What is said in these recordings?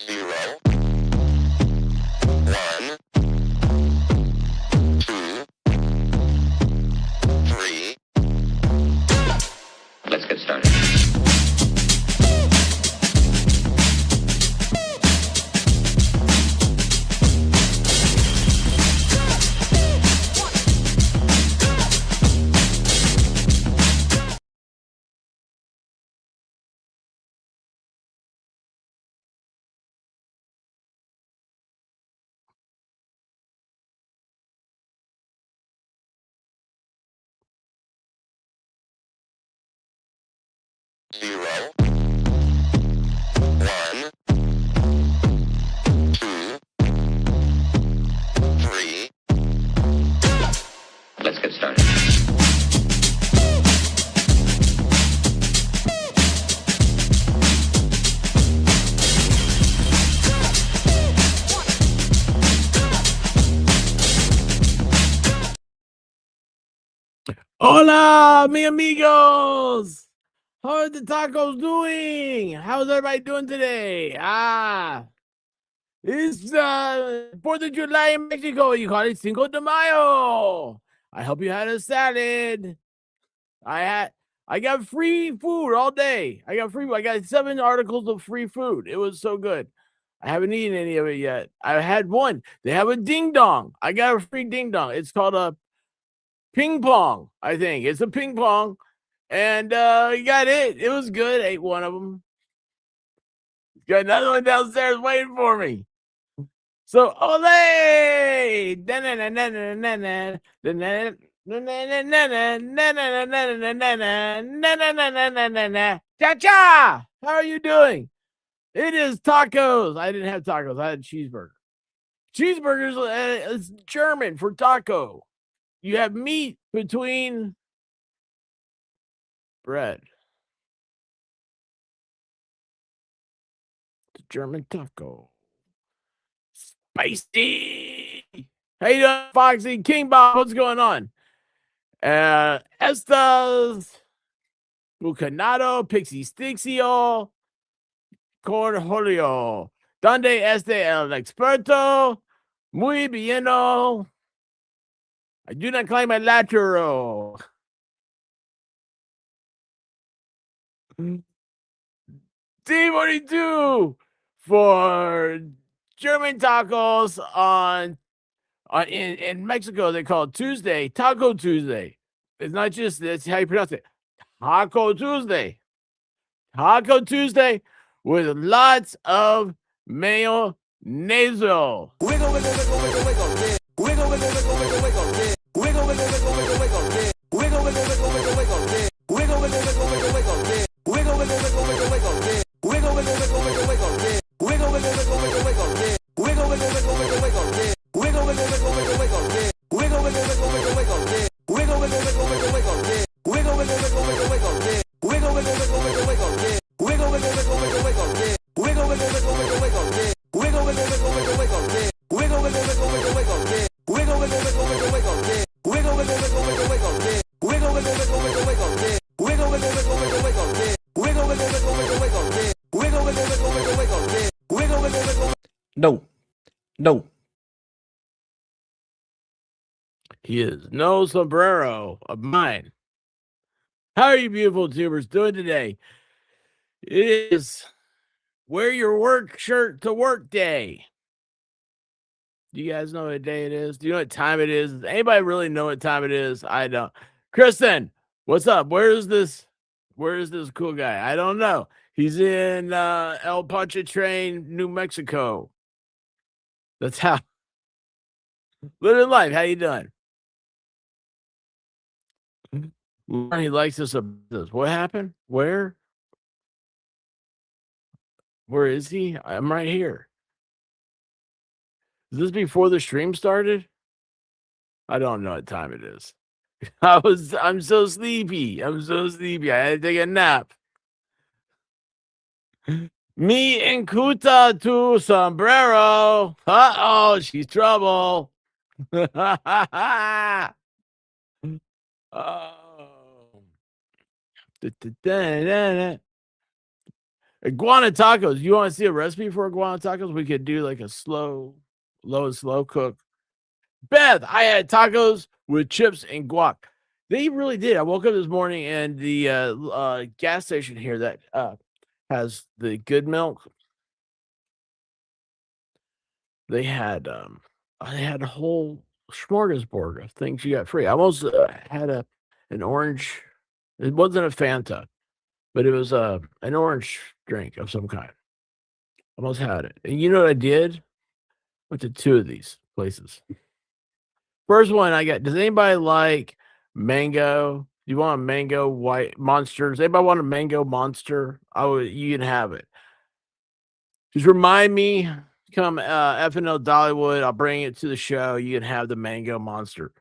0, 1, 2, 3. Let's get started. Zero, 1, 2, 3. Let's get started. Hola, mi amigos. How are the tacos doing? How's everybody doing today? It's 4th of July in Mexico. You call it Cinco de Mayo. I hope you had a salad. I got free food all day. I got 7 articles of free food. It was so good. I haven't eaten any of it yet. I had one. They have a ding dong. I got a free ding dong. It's called a ping pong, I think. It's a ping pong. And you got it. It was good. Ate one of them. Got another one downstairs waiting for me. So, ole! Cha-cha! How are you doing? It is tacos. I didn't have tacos. I had cheeseburger. Cheeseburgers is German for taco. You have meat between bread. The German taco. Spicy. How you doing, Foxy? King Bob, what's going on? Estas Bucanado, Pixie Stixio, Cornholio. Donde este el experto? Muy bien. I do not claim a lateral. D42 for German tacos in Mexico. They call it Tuesday, Taco Tuesday. It's not just that's how you pronounce it. Taco Tuesday. Taco Tuesday with lots of mayonnaise. Wiggle, wiggle, wiggle, wiggle, wiggle, yeah. Wiggle, wiggle, wiggle, wiggle, wiggle, yeah. Wiggle, wiggle, wiggle, wiggle, wiggle, yeah. Wiggle, wiggle, wiggle, wiggle, wiggle, yeah. Wiggle, wiggle, wiggle, wiggle, wiggle, yeah. Wiggle, wiggle, wiggle, wiggle, wiggle, yeah. Wiggle, wiggle, wiggle, wiggle, wiggle, yeah. Wiggle, wiggle, wiggle, wiggle, wiggle, yeah. Wiggle, wiggle, wiggle, wiggle, wiggle, yeah. Wiggle, wiggle, wiggle, wiggle, wiggle, yeah. Wiggle, wiggle, wiggle, wiggle, wiggle, yeah. Wiggle, wiggle, wiggle, wiggle, wiggle, yeah. Wiggle, wiggle, wiggle, wiggle, wiggle, yeah. Wiggle, wiggle, wiggle, wiggle, wiggle, yeah. Wiggle, wiggle, wiggle, wiggle, wiggle, yeah. Wiggle, wiggle, wiggle, wiggle, wiggle, yeah. Wiggle, wiggle, wiggle, wiggle, wiggle, yeah. Wiggle, wiggle, wiggle, wiggle, wiggle, yeah. Wiggle, wiggle, wiggle, wiggle, wiggle, yeah. Wiggle, wiggle, wiggle, wiggle, wiggle, yeah. Wiggle, wiggle, wiggle, wiggle, wiggle, yeah. Wiggle, wiggle, wiggle, wiggle, wiggle, yeah. Wiggle, wiggle, wiggle, wiggle, wiggle, yeah. Wiggle, wiggle, wiggle, wiggle, wiggle, yeah. Wiggle, wiggle, wiggle. No. He is no sombrero of mine. How are you beautiful tubers doing today? It is wear your work shirt to work day. Do you guys know what day it is? Do you know what time it is? Does anybody really know what time it is? I don't. Kristen, what's up? Where is this cool guy? I don't know. He's in El Pontchartrain, New Mexico. That's how living life. How you doing? He likes this. What happened? Where is he? I'm right here. Is this before the stream started? I don't know what time it is. I'm so sleepy. I had to take a nap. Me and Kuta to sombrero. Uh-oh, she's trouble. Oh. Iguana tacos. You want to see a recipe for iguana tacos? We could do like a low and slow cook. Beth, I had tacos with chips and guac. They really did. I woke up this morning and the gas station here that has the good milk. They had a whole smorgasbord of things you got free. I almost had an orange. It wasn't a Fanta, but it was an orange drink of some kind. Almost had it. And you know what I did? Went to two of these places. First one I got. Does anybody like mango? Do you want a mango white monster? Does anybody want a mango monster? You can have it. Just remind me, come FNL Dollywood. I'll bring it to the show. You can have the mango monster.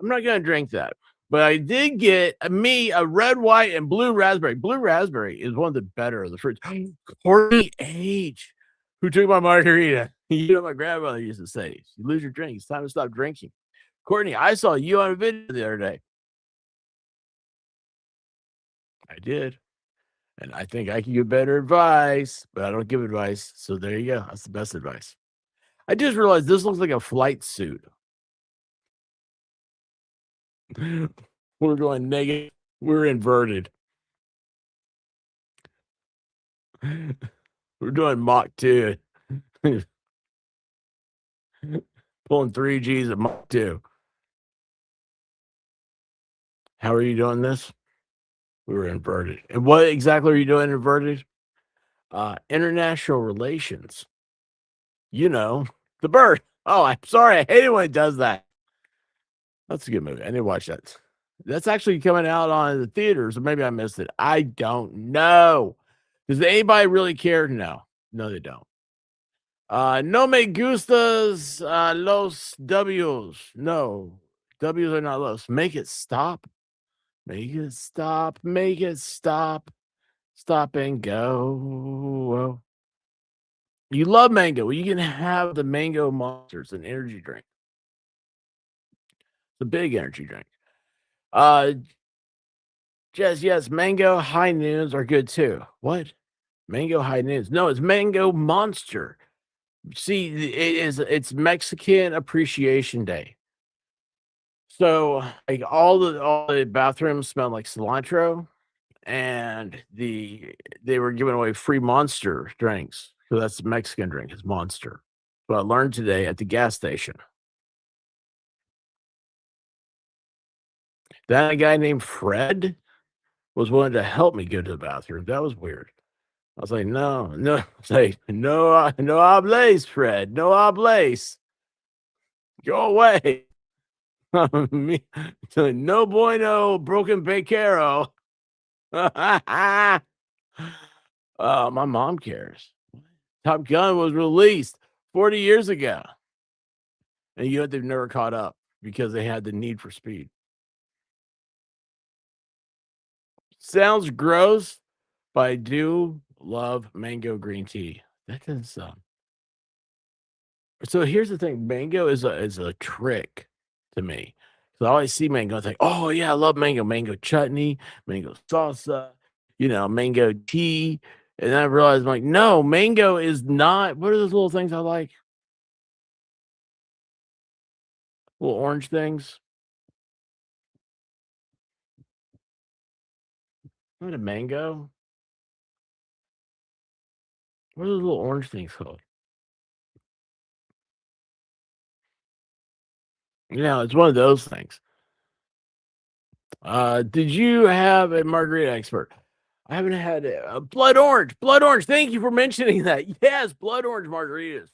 I'm not gonna drink that, but I did get me a red, white, and blue raspberry. Blue raspberry is one of the better of the fruits. Courtney H, who took my margarita. You know, my grandmother used to say, "You lose your drink. It's time to stop drinking." Courtney, I saw you on a video the other day. I did. And I think I can give better advice, but I don't give advice. So there you go. That's the best advice. I just realized this looks like a flight suit. We're going negative. We're inverted. We're doing Mach 2. Pulling 3 Gs at Mach 2. How are you doing this? We were inverted. And what exactly are you doing inverted? International relations. You know, the bird. Oh, I'm sorry. I hate it when it does that. That's a good movie. I need to watch that. That's actually coming out on the theaters, or maybe I missed it. I don't know. Does anybody really care? No. No, they don't. No me gustas los W's. No. W's are not los. Make it stop. Make it stop. Make it stop. Stop and go. You love mango. Well, you can have the mango monsters, an energy drink. It's a big energy drink. Yes, mango high noons are good too. What? Mango high noons? No, it's mango monster. See, it's Mexican Appreciation Day. So like all the bathrooms smell like cilantro, and they were giving away free monster drinks. So that's the Mexican drink, it's monster. But I learned today at the gas station. That a guy named Fred was willing to help me go to the bathroom. That was weird. I was like, no, no, say no, no oblace, Fred, no oblace. Go away. Me, no bueno, broken vaquero. My mom cares. Top Gun was released 40 years ago, and yet they've never caught up because they had the need for speed. Sounds gross, but I do love mango green tea. That doesn't sound. So here's the thing: mango is a trick to me. So I always see mango, I think, oh yeah, I love mango, mango chutney, mango salsa, mango tea. And then I realized, I'm like, no, mango is not. What are those little things I like? Little orange things. What a mango. What are those little orange things called? It's one of those things. Did you have a margarita expert? I haven't had a blood orange. Blood orange. Thank you for mentioning that. Yes, blood orange margaritas.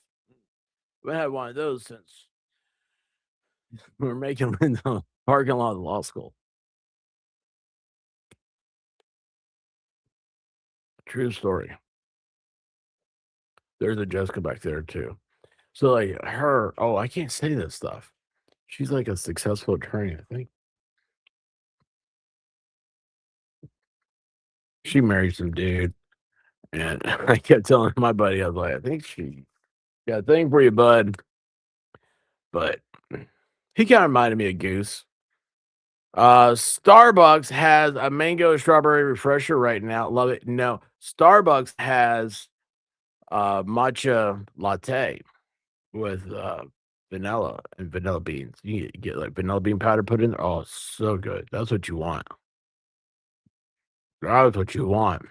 We haven't had one of those since we were making them in the parking lot of the law school. True story. There's a Jessica back there too. So like her, oh, I can't say this stuff. She's like a successful attorney, I think. She married some dude. And I kept telling my buddy, I was like, I think she got a thing for you, bud. But he kind of reminded me of Goose. Starbucks has a mango strawberry refresher right now. Love it. No, Starbucks has matcha latte with vanilla and vanilla beans. You get like vanilla bean powder put in there. Oh, so good. That's what you want. That's what you want.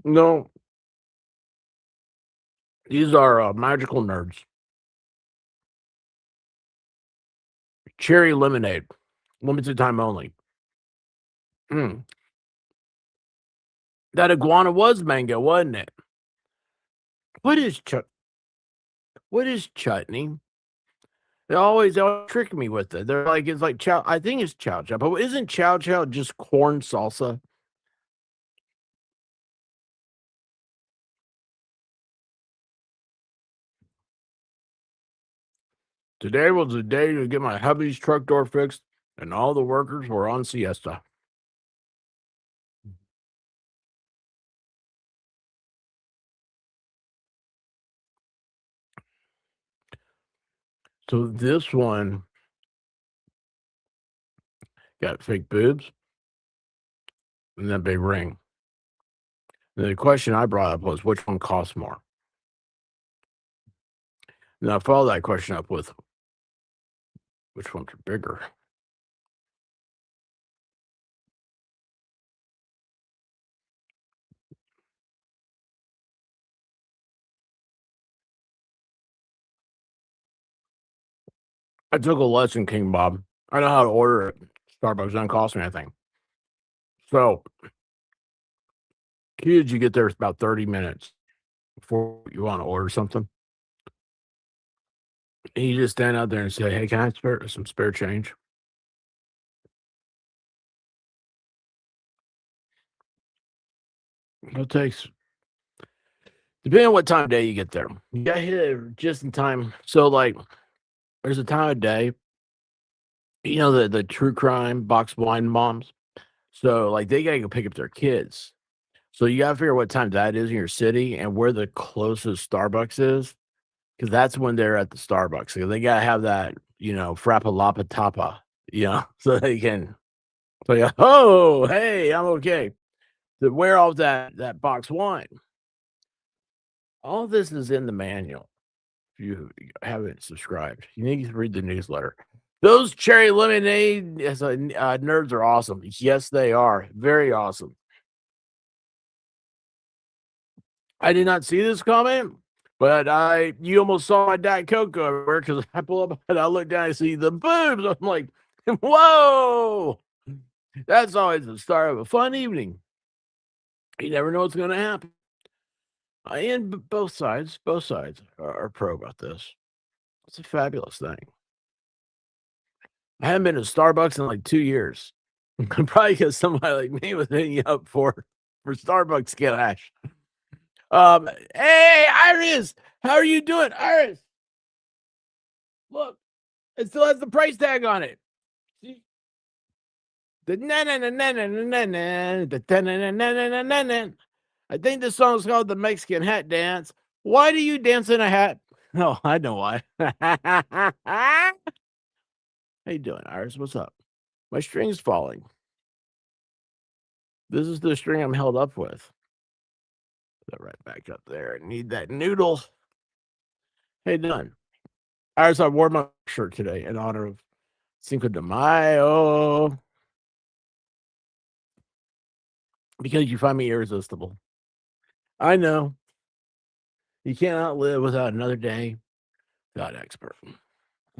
No, these are magical nerds. Cherry lemonade, limited time only. Mm. That iguana was mango, wasn't it? What is what is chutney? They always trick me with it. They're like, it's like chow. I think it's chow chow, but isn't chow chow just corn salsa? Today was the day to get my hubby's truck door fixed, and all the workers were on siesta. So this one got fake boobs and that big ring. And the question I brought up was, which one costs more? And I followed that question up with, which ones are bigger? I took a lesson, King Bob. I know how to order it. Starbucks doesn't cost me anything. So, kids, you get there about 30 minutes before you want to order something. And you just stand out there and say, hey, can I spare some spare change? It takes, depending on what time of day you get there, you got to hit it just in time. So, like, there's a time of day, the true crime box wine moms. So, like, they got to go pick up their kids. So, you got to figure out what time that is in your city and where the closest Starbucks is. Because that's when they're at the Starbucks. So they gotta have that, frappalapa tapa, so they can say, "Oh, hey, I'm okay." To wear off that box wine. All this is in the manual. If you haven't subscribed, you need to read the newsletter. Those cherry lemonade nerds are awesome. Yes, they are. Very awesome. I did not see this comment, but you almost saw my Diet Coke everywhere because I pull up and I look down and see the boobs. I'm like, whoa, that's always the start of a fun evening. You never know what's going to happen. And both sides are pro about this. It's a fabulous thing. I haven't been to Starbucks in like 2 years. Probably because somebody like me was hitting you up for Starbucks cash. Hey, Iris, how are you doing, Iris? Look, it still has the price tag on it. See? The na na na na na na na the na na na na na na. I think this song's called the Mexican Hat Dance. Why do you dance in a hat? Oh, I know why. How you doing, Iris? What's up? My string's falling. This is the string I'm held up with. Put that right back up there. I need that noodle. Hey, done. Iris, I wore my shirt today in honor of Cinco de Mayo because you find me irresistible. I know. You cannot live without another day without expert.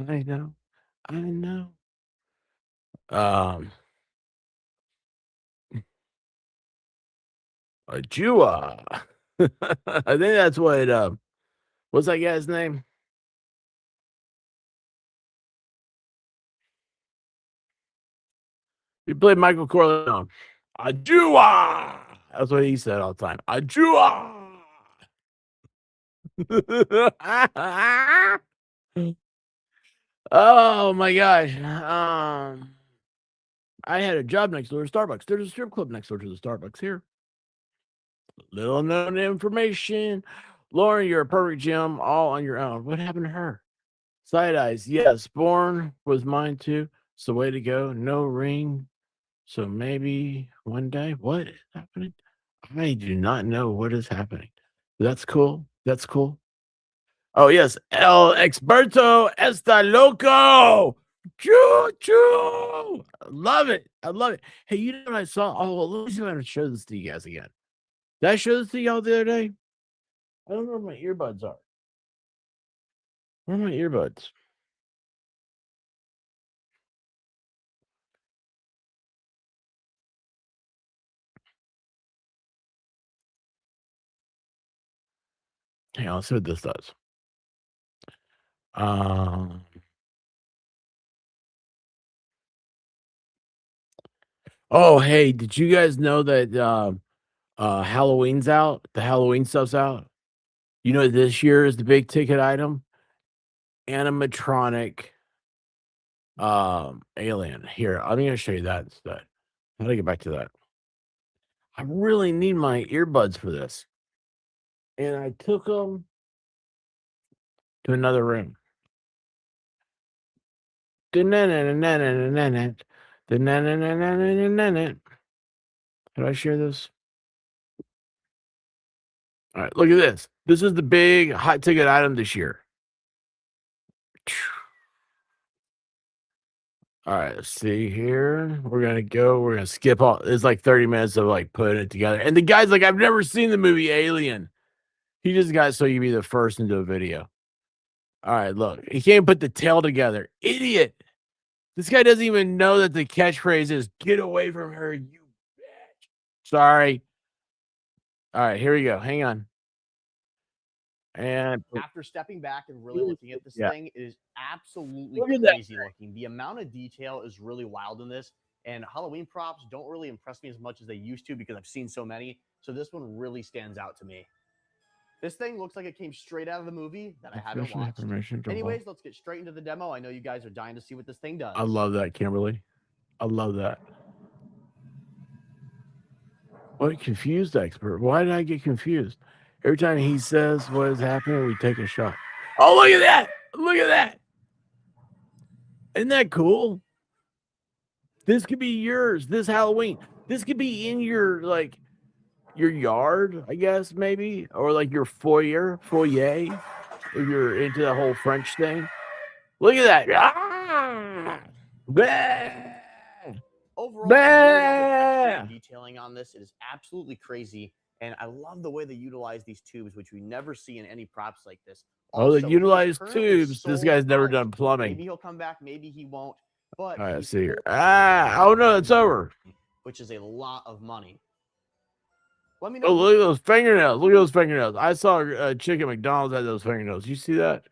I know. I know. Um, a Jua. I think that's what. What's that guy's name? He played Michael Corleone. A Jua. That's what he said all the time. A Jua. Oh my gosh. I had a job next door to Starbucks. There's a strip club next door to the Starbucks here. Little known information. Lauren, you're a perfect gem all on your own. What happened to her? Side eyes. Yes. Born was mine too. It's the way to go. No ring. So maybe one day. What is happening? I do not know what is happening. That's cool. That's cool. Oh, yes. El experto está loco. Choo choo. I love it. I love it. Hey, you know what I saw? Oh, well, let me see if I can show this to you guys again. Did I show this to y'all the other day? I don't know where my earbuds are. Where are my earbuds? Hang on, let's see what this does. Um, oh, hey, did you guys know that Halloween's out? The Halloween stuff's out. You know, this year is the big ticket item? Animatronic alien. Here, I'm gonna show you that instead. How do I get back to that? I really need my earbuds for this. And I took them to another room. Did I share this? All right, look at this. This is the big hot ticket item this year. All right, let's see here. We're gonna skip all it's like 30 minutes of like putting it together. And the guy's like, I've never seen the movie Alien. He just got so you be the first into a video. All right, look, he can't put the tail together. Idiot. This guy doesn't even know that the catchphrase is get away from her, you bitch. Sorry. All right, here we go. Hang on. And after stepping back and really looking at this thing, it is absolutely look at crazy looking. The amount of detail is really wild in this. And Halloween props don't really impress me as much as they used to because I've seen so many. So this one really stands out to me. This thing looks like it came straight out of the movie that I haven't watched. Anyways, let's get straight into the demo. I know you guys are dying to see what this thing does. I love that, Kimberly. I love that. What confused expert? Why did I get confused? Every time he says what is happening, we take a shot. Oh, look at that! Look at that! Isn't that cool? This could be yours this Halloween. This could be in your like your yard, I guess, maybe, or like your foyer, if you're into the whole French thing. Look at that. Ah! Overall, I really love the texture and detailing on this. It is absolutely crazy. And I love the way they utilize these tubes, which we never see in any props like this. Also, they utilize tubes. This guy's never done plumbing. Maybe he'll come back, maybe he won't. But all right, let's see here. Oh no, it's over. Which is a lot of money. Let me know. Oh, look at those fingernails. Look at those fingernails. I saw a chick at McDonald's had those fingernails. You see that?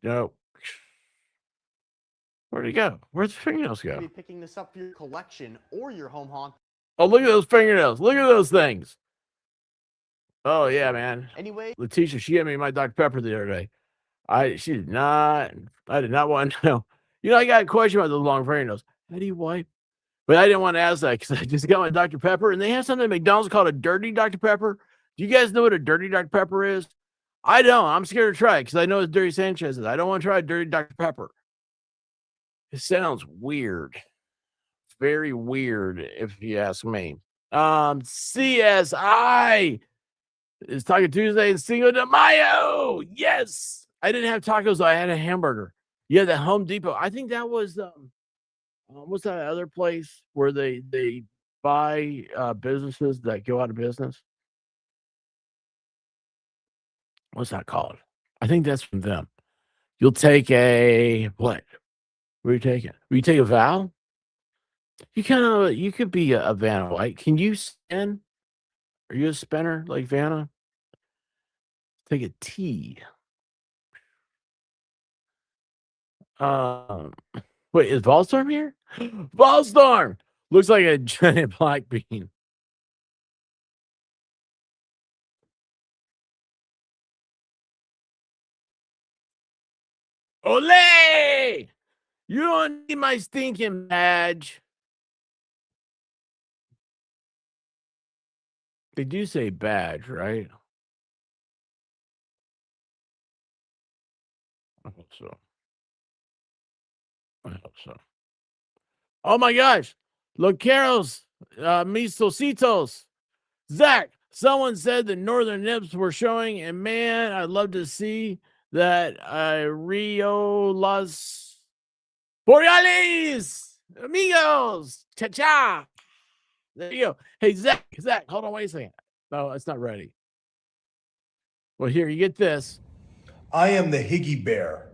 No. Where'd he go? Where'd the fingernails go? Be picking this up for your collection or your home haunt. Oh, look at those fingernails. Look at those things. Oh, yeah, man. Anyway, Letitia, she gave me my Dr. Pepper the other day. I did not want to know. You know, I got a question about those long fingernails. How do you wipe? But I didn't want to ask that because I just got my Dr. Pepper, and they have something at McDonald's called a dirty Dr. Pepper. Do you guys know what a dirty Dr. Pepper is? I don't. I'm scared to try it because I know it's Dirty Sanchez's. I don't want to try a dirty Dr. Pepper. It sounds weird. Very weird, if you ask me. CSI is Taco Tuesday and Cinco de Mayo. Yes. I didn't have tacos. I had a hamburger. Yeah, the Home Depot. I think that was what's that other place where they buy businesses that go out of business? What's that called? I think that's from them. You'll take a what? What are you taking? Will you take a vow? You could be a Vanna White. Can you spin? Are you a spinner like Vanna? Take a T. Wait, is Volstorm here? Volstorm looks like a giant black bean. Ole! You don't need my stinking badge. They do say badge, right? I hope so. I hope so. Oh my gosh. Loqueros, mis tocitos. Zach, someone said the Northern Nips were showing, and man, I'd love to see that Rio Las Boreales, amigos, cha-cha. There you go. Hey, Zach, hold on, wait a second. No, it's not ready. Well, here, you get this. I am the Higgy Bear.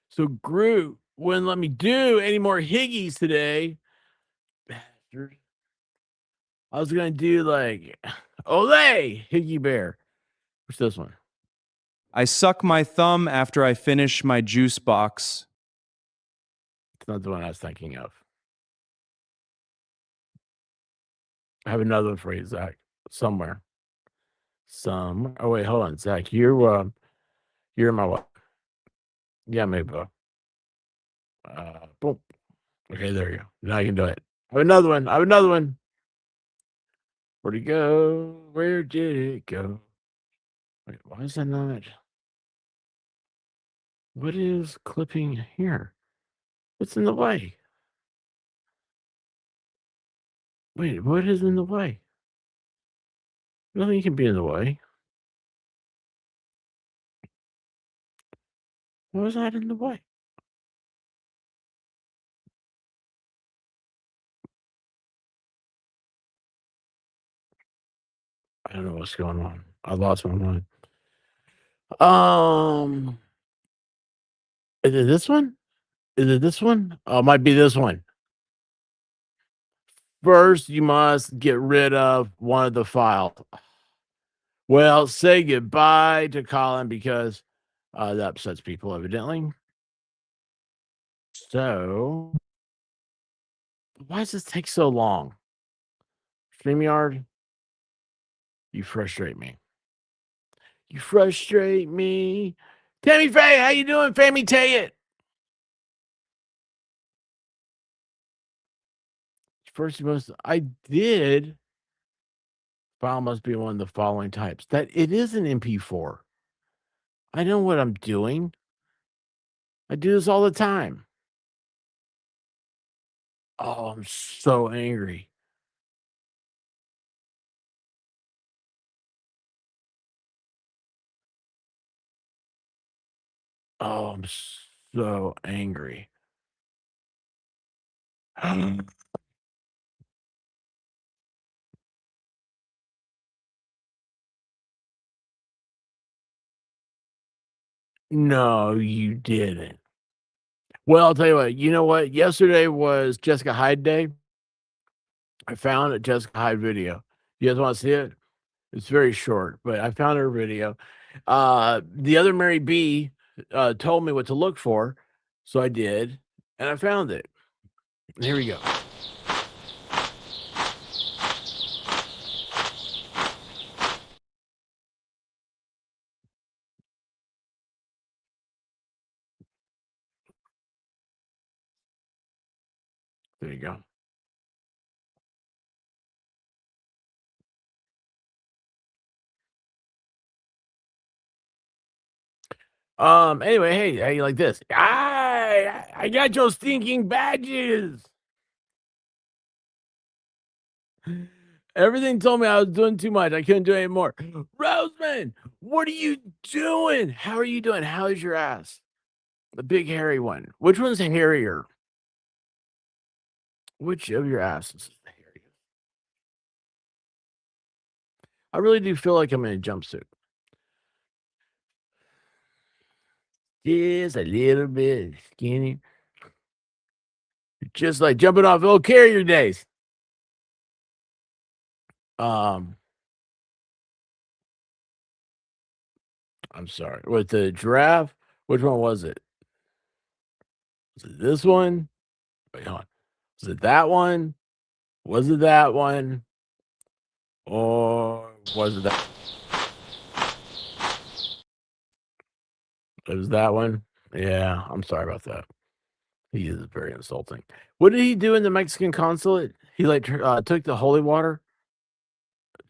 So Groot wouldn't let me do any more Higgies today. Bastard. I was going to do like, Olay, Higgy Bear. What's this one? I suck my thumb after I finish my juice box. It's not the one I was thinking of. I have another one for you, Zach. Somewhere. Oh wait, hold on, Zach. You're my what? Yeah, maybe. Boom. Okay, there you go. Now I can do it. I have another one. Where'd it go? Where did it go? Wait, why is that not? What is clipping here? What's in the way? Wait, what is in the way? Nothing can be in the way. What was that in the way? I don't know what's going on. I lost my mind. Is it this one? Oh, it might be this one. First, you must get rid of one of the files. Well, say goodbye to Colin because that upsets people, evidently. So, why does this take so long? StreamYard, you frustrate me. Tammy Faye, how you doing, Fammy Tay it? First, I did. File must be one of the following types. That it is an MP4. I know what I'm doing. I do this all the time. Oh, I'm so angry. Oh, I'm so angry. No, you didn't. Well, I'll tell you what. You know what? Yesterday was Jessica Hyde Day. I found a Jessica Hyde video. You guys want to see it? It's very short, but I found her video. The other Mary B told me what to look for, so I did, and I found it. And here we go. There you go. Anyway, hey, how you like this? I got your stinking badges. Everything told me I was doing too much. I couldn't do any more. Roseman, what are you doing? How are you doing? How's your ass? The big hairy one. Which one's hairier? Which of your asses is the hairier? I really do feel like I'm in a jumpsuit. Just a little bit skinny. Just like jumping off old carrier days. I'm sorry. With the giraffe, which one was it? Was it this one? Wait, hold on. Was it that one? Was it that one? Or was it that? It was that one? Yeah, I'm sorry about that. He is very insulting. What did he do in the Mexican consulate? He like took the holy water.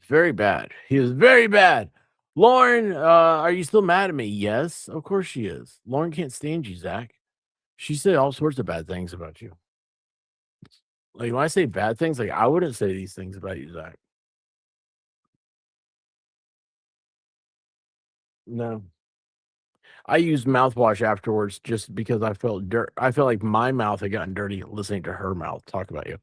Very bad. He was very bad. Lauren, are you still mad at me? Yes, of course she is. Lauren can't stand you, Zach. She said all sorts of bad things about you. Like when I say bad things, like I wouldn't say these things about you, Zach. No. I used mouthwash afterwards just because I felt dirt. I felt like my mouth had gotten dirty listening to her mouth talk about you.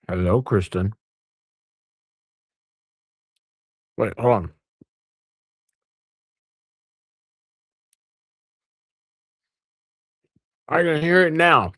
Hello, Kristen. Wait, hold on. I can hear it now.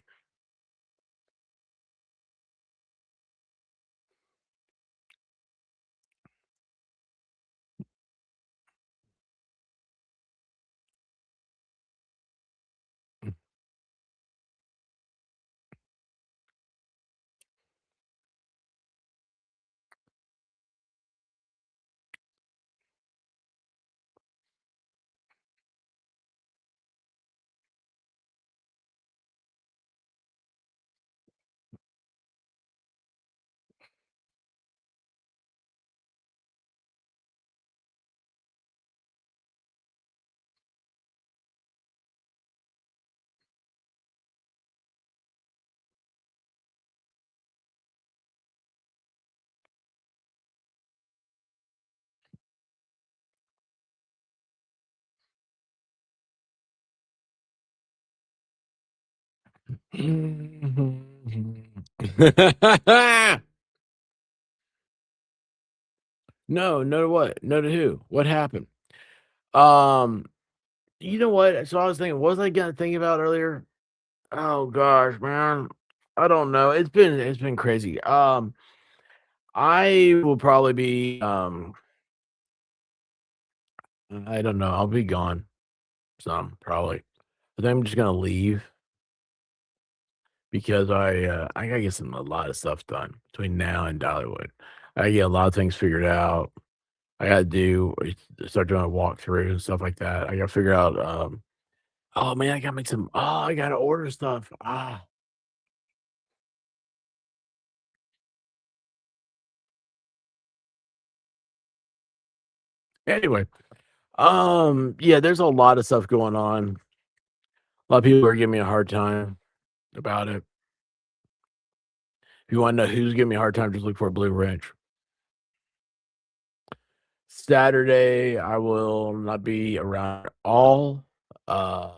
No, no to what? No to who? What happened? Um, you know what? So I was thinking, what was I gonna think about earlier? Oh gosh, man. I don't know. It's been crazy. I will probably be I don't know. I'll be gone some probably. But then I'm just gonna leave because I gotta get a lot of stuff done between now and Dollywood. I gotta get a lot of things figured out. I gotta start doing a walkthrough and stuff like that. I gotta figure out oh man, I gotta make some I gotta order stuff. Anyway, yeah, there's a lot of stuff going on. A lot of people are giving me a hard time about it. If you want to know who's giving me a hard time, just look for Blue Ridge. Saturday, I will not be around at all. Uh,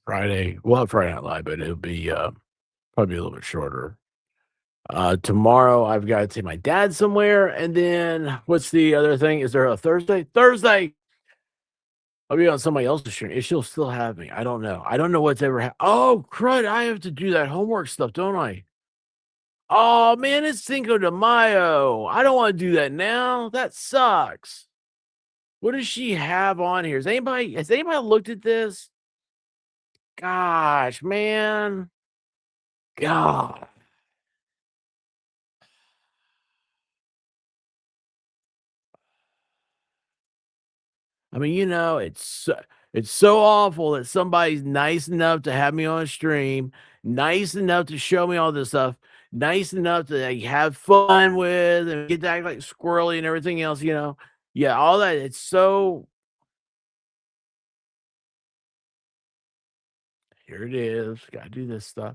Friday, we'll have Friday Night Live, but it'll be probably a little bit shorter. Tomorrow, I've got to take my dad somewhere, and then what's the other thing? Is there a Thursday? Thursday, I'll be on somebody else's stream. If she'll still have me, I don't know. I don't know what's ever happened. Oh, crud! I have to do that homework stuff, don't I? Oh man, it's Cinco de Mayo. I don't want to do that now. That sucks. What does she have on here? Has anybody looked at this? Gosh, man. God. I mean, it's so awful that somebody's nice enough to have me on a stream, nice enough to show me all this stuff, nice enough to like, have fun with and get to act like squirrely and everything else. Yeah, all that. It's so here it is. Gotta do this stuff.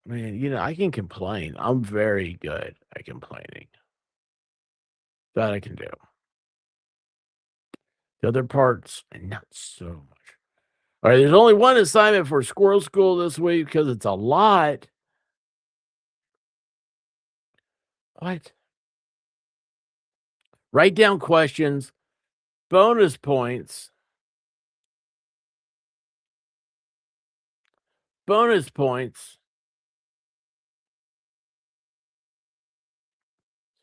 Man, I can complain. I'm very good at complaining. That I can do. The other parts, not so much. All right, there's only one assignment for Squirrel School this week because it's a lot. What? Write down questions, bonus points, bonus points.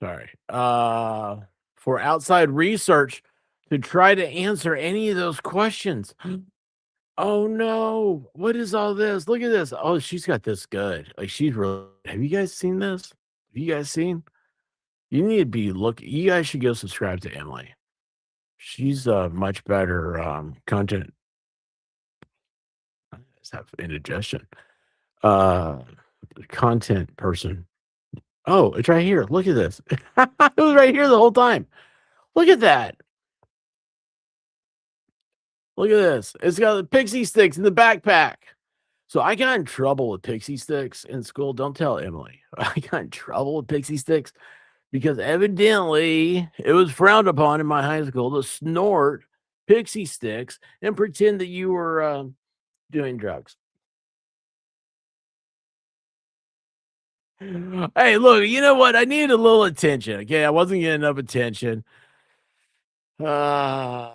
Sorry. For outside research to try to answer any of those questions. Oh no. What is all this? Look at this. Oh, she's got this good. Like she's really have you guys seen this? Have you guys seen? You need to be look you guys should go subscribe to Emily. She's much better content. I just have indigestion. Uh content person. Oh, it's right here. Look at this. It was right here the whole time. Look at that. Look at this. It's got the pixie sticks in the backpack. So I got in trouble with pixie sticks in school. Don't tell Emily. I got in trouble with pixie sticks because evidently it was frowned upon in my high school to snort pixie sticks and pretend that you were doing drugs. Hey, look, you know what? I needed a little attention. Okay, I wasn't getting enough attention. Uh,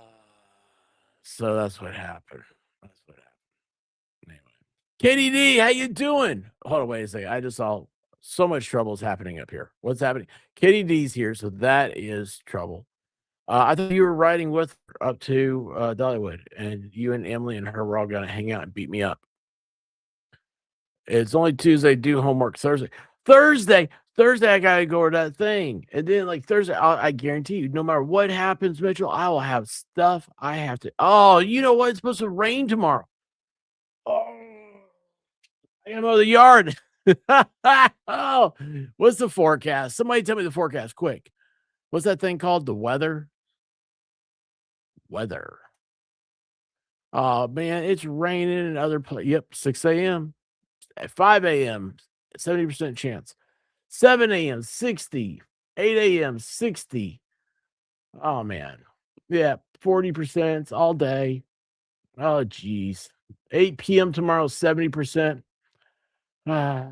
so that's what happened. That's what happened. Anyway, KDD, how you doing? Hold on, wait a second. I just saw so much trouble is happening up here. What's happening? KDD's here, so that is trouble. I thought you were riding with her up to Dollywood, and you and Emily and her were all gonna hang out and beat me up. It's only Tuesday. Do homework Thursday. Thursday, I gotta go to that thing, and then like Thursday, I guarantee you, no matter what happens, Mitchell, I will have stuff I have to. Oh, you know what? It's supposed to rain tomorrow. Oh, I gotta mow the yard. Oh, what's the forecast? Somebody tell me the forecast quick. What's that thing called? The weather. Weather. Oh man, it's raining in other places. Yep, 6 a.m. At 5 a.m. 70% chance. 7 a.m. 60. 8 a.m. 60. Oh man. Yeah, 40% all day. Oh geez. 8 p.m. tomorrow, 70%. Ah,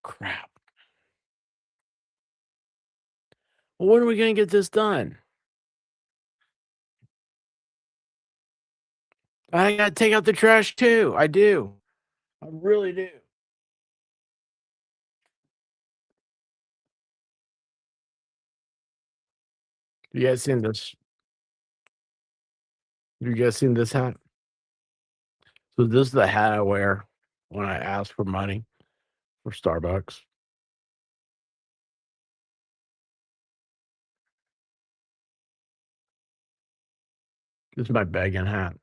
crap. Well, when are we gonna get this done? I gotta take out the trash too. I do. I really do. You guys seen this? You guys seen this hat? So this is the hat I wear when I ask for money for Starbucks. This is my begging hat.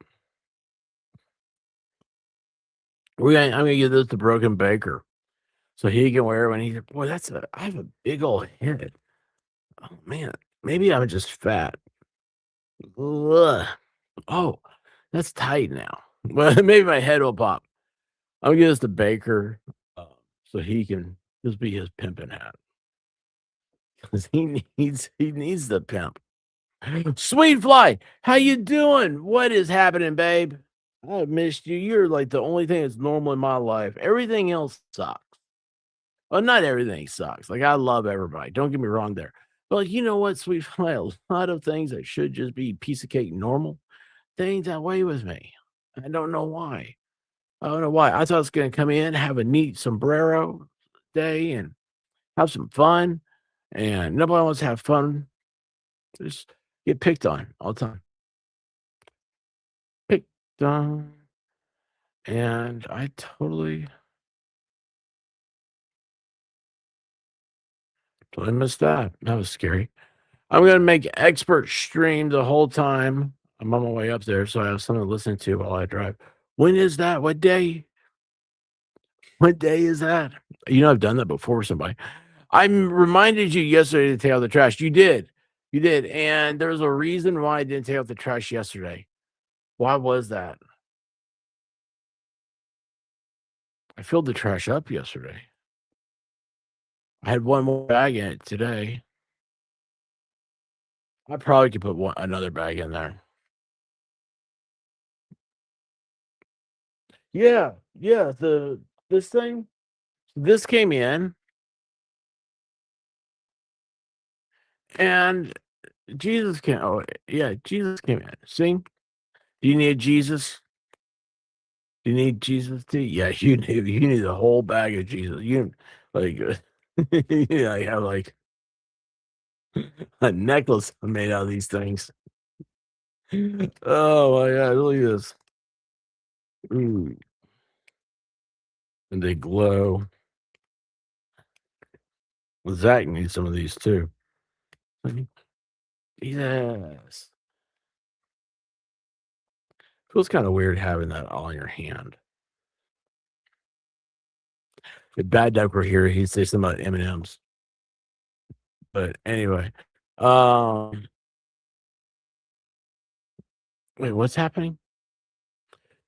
I'm gonna give this to Broken Baker so he can wear it when he's boy. I have a big old head. Oh man, maybe I'm just fat. Ugh. Oh, that's tight now. Well, maybe my head will pop. I'm gonna give this to Baker so he can just be his pimping hat because he needs the pimp. Sweet Fly, how you doing? What is happening, babe? I missed you. You're like the only thing that's normal in my life. Everything else sucks. Well, not everything sucks. Like I love everybody. Don't get me wrong there. But like, you know what, Sweet Fly? A lot of things that should just be piece of cake normal, they ain't that way with me. I don't know why. I don't know why. I thought I was gonna come in, have a neat sombrero day and have some fun. And nobody wants to have fun. Just get picked on all the time. Picked on. And I totally missed that. That was scary. I'm gonna make expert stream the whole time. I'm on my way up there, so I have something to listen to while I drive. When is that? What day? What day is that? You know, I've done that before with somebody. I reminded you yesterday to take out the trash. You did. You did. And there's a reason why I didn't take out the trash yesterday. Why was that? I filled the trash up yesterday. I had one more bag in it today. I probably could put another bag in there. Yeah, yeah. This came in, and Jesus came. Oh, yeah, Jesus came in. See, do you need Jesus? Do you need Jesus too? Yeah, you need a whole bag of Jesus. You like, yeah, I have like a necklace made out of these things. Oh my god, look at this. Ooh. And they glow. Zach needs some of these too. Yes. Feels kind of weird having that all in your hand. If Bad Duck were here, he'd say something about M&Ms. But anyway, wait, what's happening?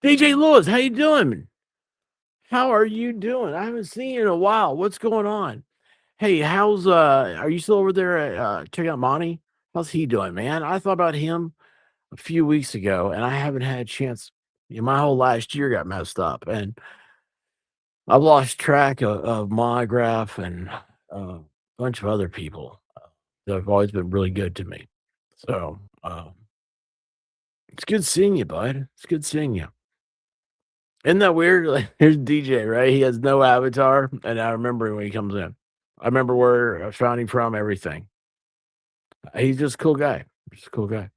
DJ Lewis, how you doing? How are you doing? I haven't seen you in a while. What's going on? Hey, how's are you still over there at check out Monty? How's he doing, man? I thought about him a few weeks ago and I haven't had a chance. My whole last year got messed up and I've lost track of my graph and a bunch of other people that have always been really good to me. So it's good seeing you, bud. It's good seeing you. Isn't that weird? Like, here's DJ, right? He has no avatar, and I remember when he comes in. I remember where I found him from, everything. He's just a cool guy. Just a cool guy.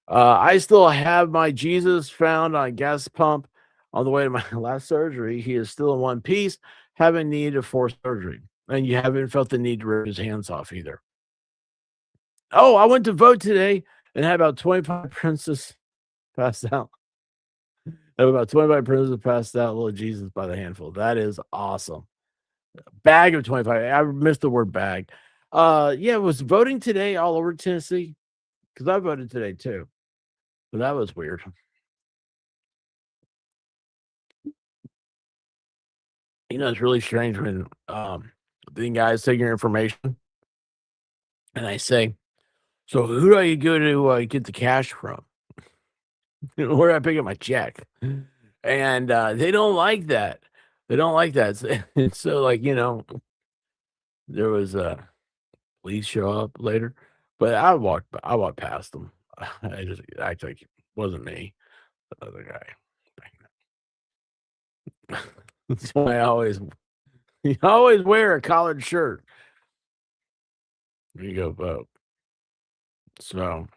I still have my Jesus found on gas pump on the way to my last surgery. He is still in one piece, haven't needed for surgery. And you haven't felt the need to rip his hands off either. Oh, I went to vote today and had about 25 princes passed out. About 25 princes passed out, little Jesus by the handful. That is awesome. Bag of 25. I missed the word bag. Yeah, was voting today all over Tennessee? Because I voted today too. But that was weird. It's really strange when the guys take your information and I say, so who do I go to get the cash from? Where do I pick up my check? And they don't like that. They don't like that. So like, there was police show up later, but I walked past them. I just act like it wasn't me, the other guy. That's why you always wear a collared shirt when you go vote. So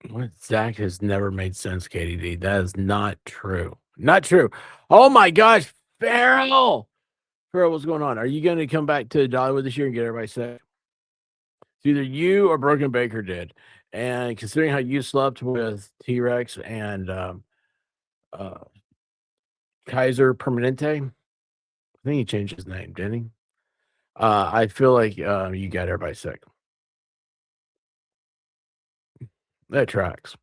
what Zach has never made sense, KDD. That is not true. Not true. Oh my gosh, Farrell. Farrell, what's going on? Are you going to come back to Dollywood this year and get everybody sick? It's either you or Broken Baker did. And considering how you slept with T-Rex and Kaiser Permanente, I think he changed his name, didn't he? I feel like you got everybody sick. That tracks.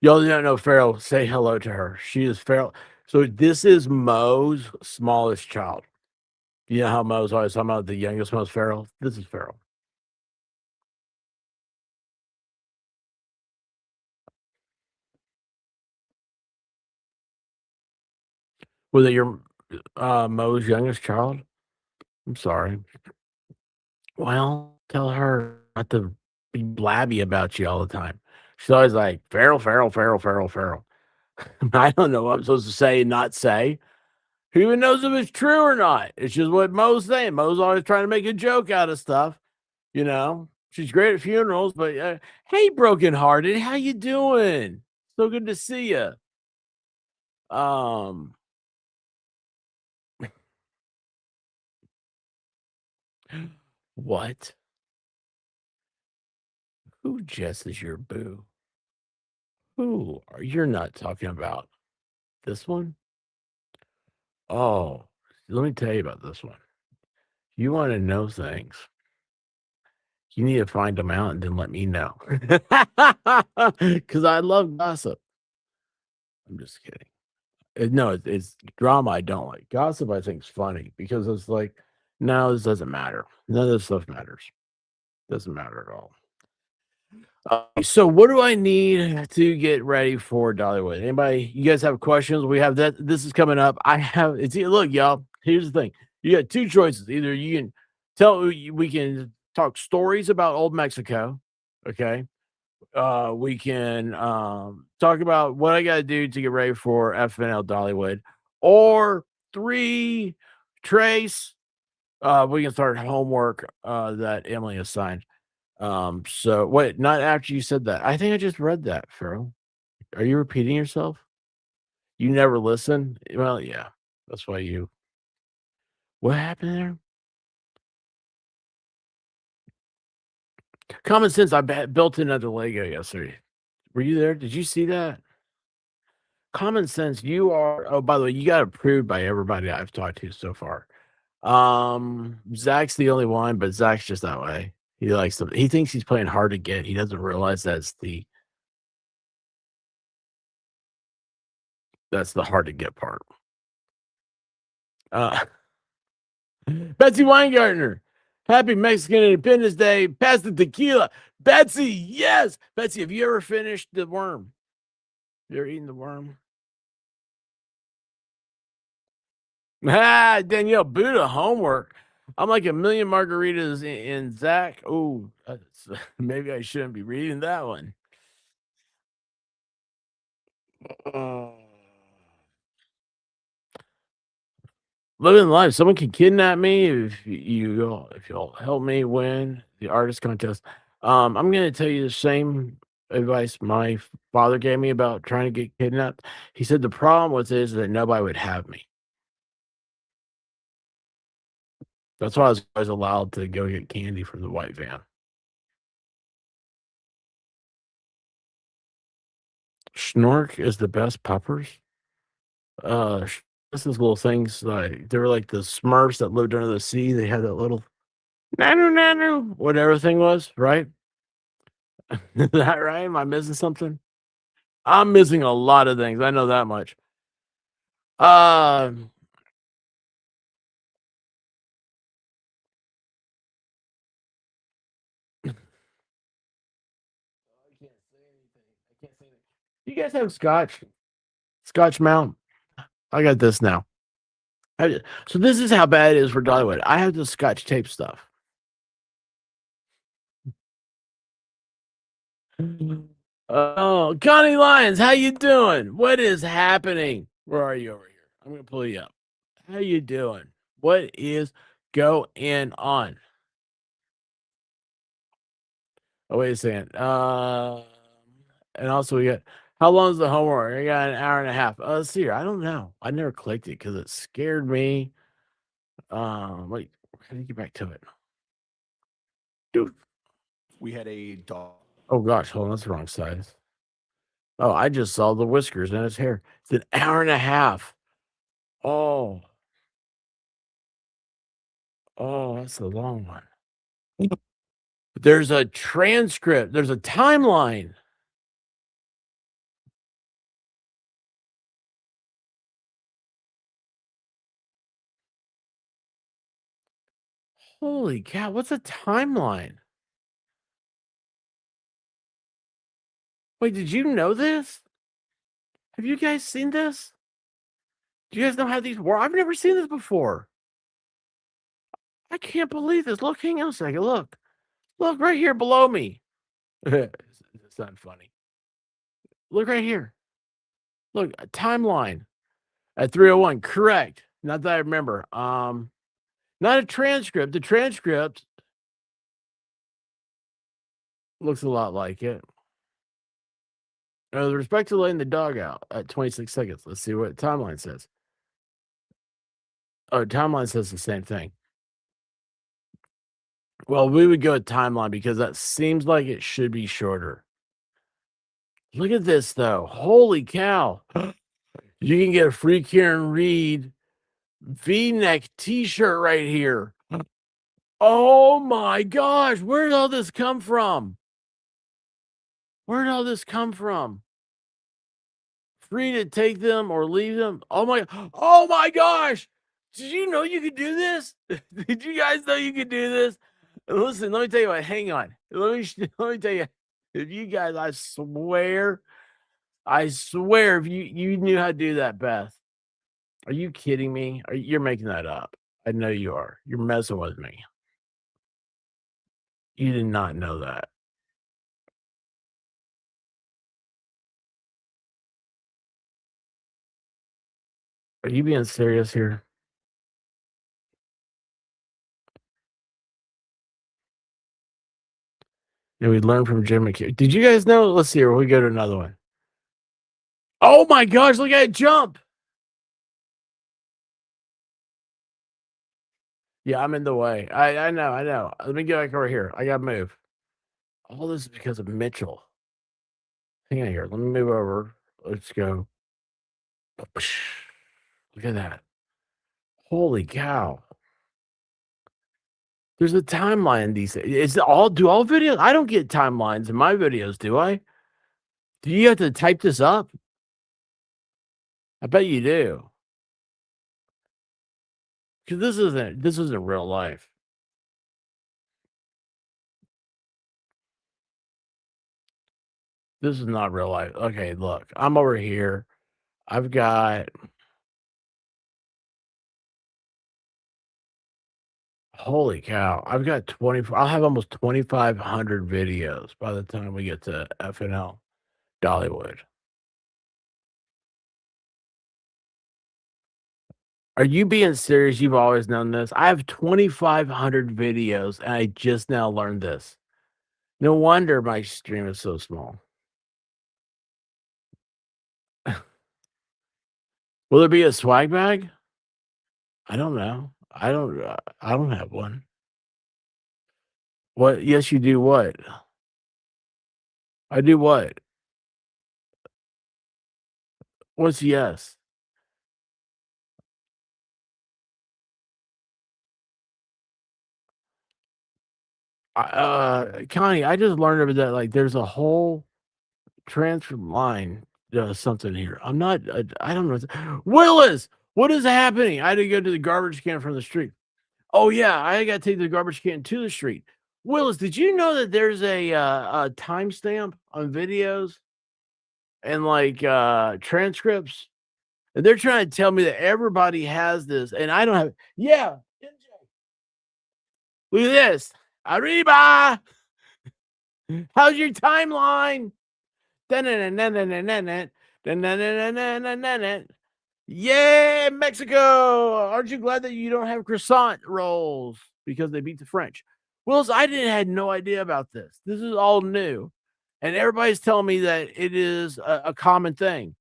Y'all don't know Farrell. Say hello to her. She is Farrell. So this is Mo's smallest child. You know how Mo's always talking about the youngest Mo's Farrell? This is Farrell. Was it your Mo's youngest child? I'm sorry. Well, tell her not to be blabby about you all the time. She's always like, Farrell, Farrell, Farrell, Farrell, Farrell. I don't know what I'm supposed to say and not say. Who even knows if it's true or not? It's just what Mo's saying. Mo's always trying to make a joke out of stuff. She's great at funerals, but hey, brokenhearted, how you doing? So good to see you. What? Who Jess is your boo? Who are you're not talking about? This one? Oh, let me tell you about this one. You want to know things. You need to find them out and then let me know. Because I love gossip. I'm just kidding. No, it's drama I don't like. Gossip I think is funny because it's like, no, this doesn't matter. None of this stuff matters. Doesn't matter at all. So what do I need to get ready for Dollywood? Anybody, you guys have questions? We have that. This is coming up. Look, y'all, here's the thing. You got two choices. Either you can we can talk stories about old Mexico. Okay. We can talk about what I got to do to get ready for FNL Dollywood, or three, Trace, We can start homework that Emily assigned. So wait, not after you said that. I think I just read that, Pharaoh. Are you repeating yourself? You never listen? Well, yeah. That's why you what happened there? Common sense, built another Lego yesterday. Were you there? Did you see that? Common sense, you are oh, by the way, you got approved by everybody I've talked to so far. Zach's the only one, but Zach's just that way. He thinks he's playing hard to get. He doesn't realize that's the hard to get part. Uh Betsy Weingartner. Happy Mexican Independence Day. Pass the tequila. Betsy, yes. Betsy, have you ever finished the worm? You ever eaten the worm? Ah, Danielle, Buddha homework. I'm like a million margaritas in Zach. Oh, maybe I shouldn't be reading that one. Uh, Living life. Someone can kidnap me if you'll help me win the artist contest. I'm gonna tell you the same advice my father gave me about trying to get kidnapped. He said the problem with it is that nobody would have me. That's why I was always allowed to go get candy from the white van. Schnork is the best peppers. This is little things like they were like the Smurfs that lived under the sea. They had that little nanu nanu, whatever thing was, right? Is that right? Am I missing something? I'm missing a lot of things. I know that much. Um, I can't say anything. I can't say anything. You guys have scotch? Scotch Mount. I got this now. So this is how bad it is for Dollywood. I have the scotch tape stuff. Oh, Connie Lyons, how you doing? What is happening? Where are you over here? I'm gonna pull you up. How you doing? What is going on? Oh, wait a second. And also we got how long is the homework? I got an hour and a half. Let's see here. I don't know. I never clicked it because it scared me. Wait, how do you get back to it? Dude. We had a dog. Oh gosh, hold on, that's the wrong size. Oh, I just saw the whiskers and his hair. It's an hour and a half. Oh, that's a long one. There's a transcript. There's a timeline. Holy cow! What's a timeline? Wait, did you know this? Have you guys seen this? Do you guys know how these work? I've never seen this before. I can't believe this. Look, hang on a second. Look. Look right here below me. It's not funny. Look right here. Look, a timeline at 3:01. Correct. Not that I remember. Not a transcript. The transcript looks a lot like it. With respect to letting the dog out at 26 seconds. Let's see what timeline says. Oh, timeline says the same thing. Well, we would go with timeline because that seems like it should be shorter. Look at this, though. Holy cow. You can get a free Karen Reed V-neck t-shirt right here. Oh my gosh. Where did all this come from? Where did all this come from? Free to take them or leave them. Oh my gosh. Did you know you could do this? Did you guys know you could do this? Listen, let me tell you what. Hang on. Let me tell you. If you guys, I swear, if you knew how to do that, Beth. Are you kidding me? You're making that up. I know you are. You're messing with me. You did not know that. Are you being serious here? And we learned from Jim McHugh. Did you guys know? Let's see here. We go to another one. Oh my gosh, look at it jump. Yeah, I'm in the way. I know. Let me get back over here. I gotta move. All this is because of Mitchell. Hang on here. Let me move over. Let's go. Look at that. Holy cow. There's a timeline these days. Is it all do all videos? I don't get timelines in my videos, do I? Do you have to type this up? I bet you do. Because this isn't real life. This is not real life. Okay, look. I'm over here. I've got holy cow. I've got 20. I'll have almost 2,500 videos by the time we get to FNL Dollywood. Are you being serious? You've always known this. I have 2,500 videos, and I just now learned this. No wonder my stream is so small. Will there be a swag bag? I don't know. I don't have one. What? Yes, you do. What? I do what? What's yes? Connie, I just learned about that. Like, there's a whole transfer line. Something here. I'm not. I don't know. Willis, what is happening? I had to go to the garbage can from the street. Oh yeah, I got to take the garbage can to the street. Willis, did you know that there's a timestamp on videos and like transcripts? And they're trying to tell me that everybody has this, and I don't have. Yeah, look at this. Arriba. How's your timeline? Yeah, Mexico. Aren't you glad that you don't have croissant rolls because they beat the French? Wills, I had no idea about this. This is all new. And everybody's telling me that it is a common thing.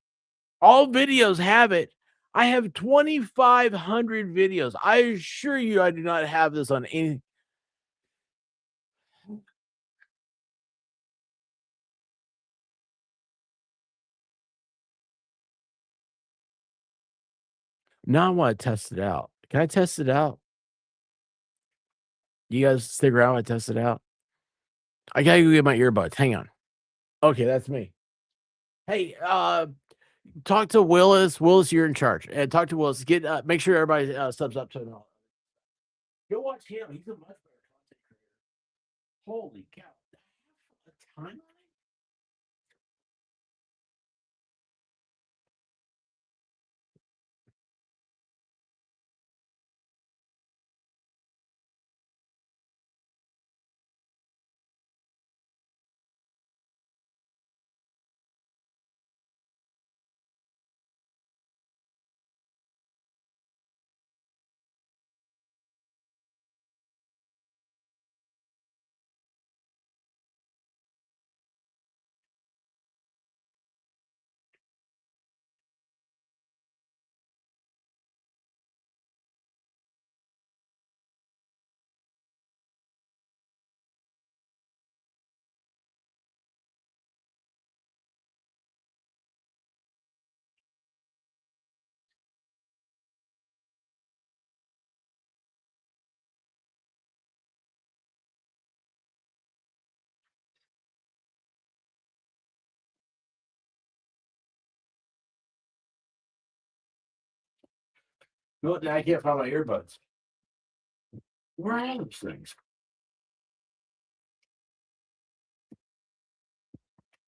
All videos have it. I have 2,500 videos. I assure you I do not have this on any. Now I want to test it out. Can I test it out? You guys stick around and test it out. I gotta go get my earbuds. Hang on. Okay, that's me. Hey, talk to Willis. Willis, you're in charge. And talk to Willis. Get make sure everybody subs up to him. Go watch him. He's a much better content creator. Holy cow! A time on it? No, I can't find my earbuds. Where are those things?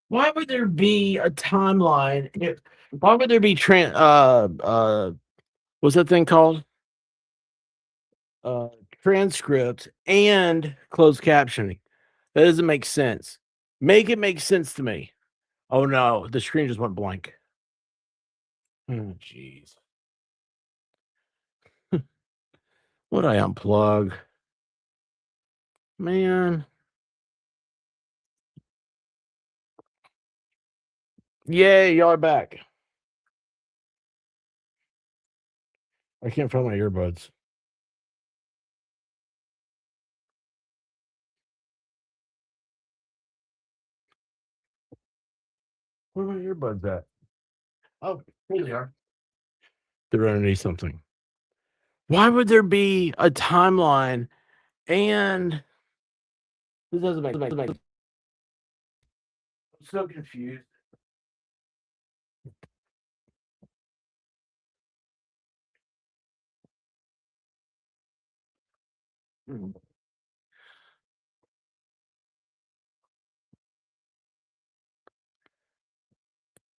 Why would there be a timeline? Why would there be what's that thing called? Uh Transcript and closed captioning. That doesn't make sense. Make it make sense to me. Oh no, the screen just went blank. Oh jeez. What I unplug? Man. Yay, y'all are back. I can't find my earbuds. Where are my earbuds at? Oh, here they are. They're underneath something. Why would there be a timeline and this doesn't make I'm so confused.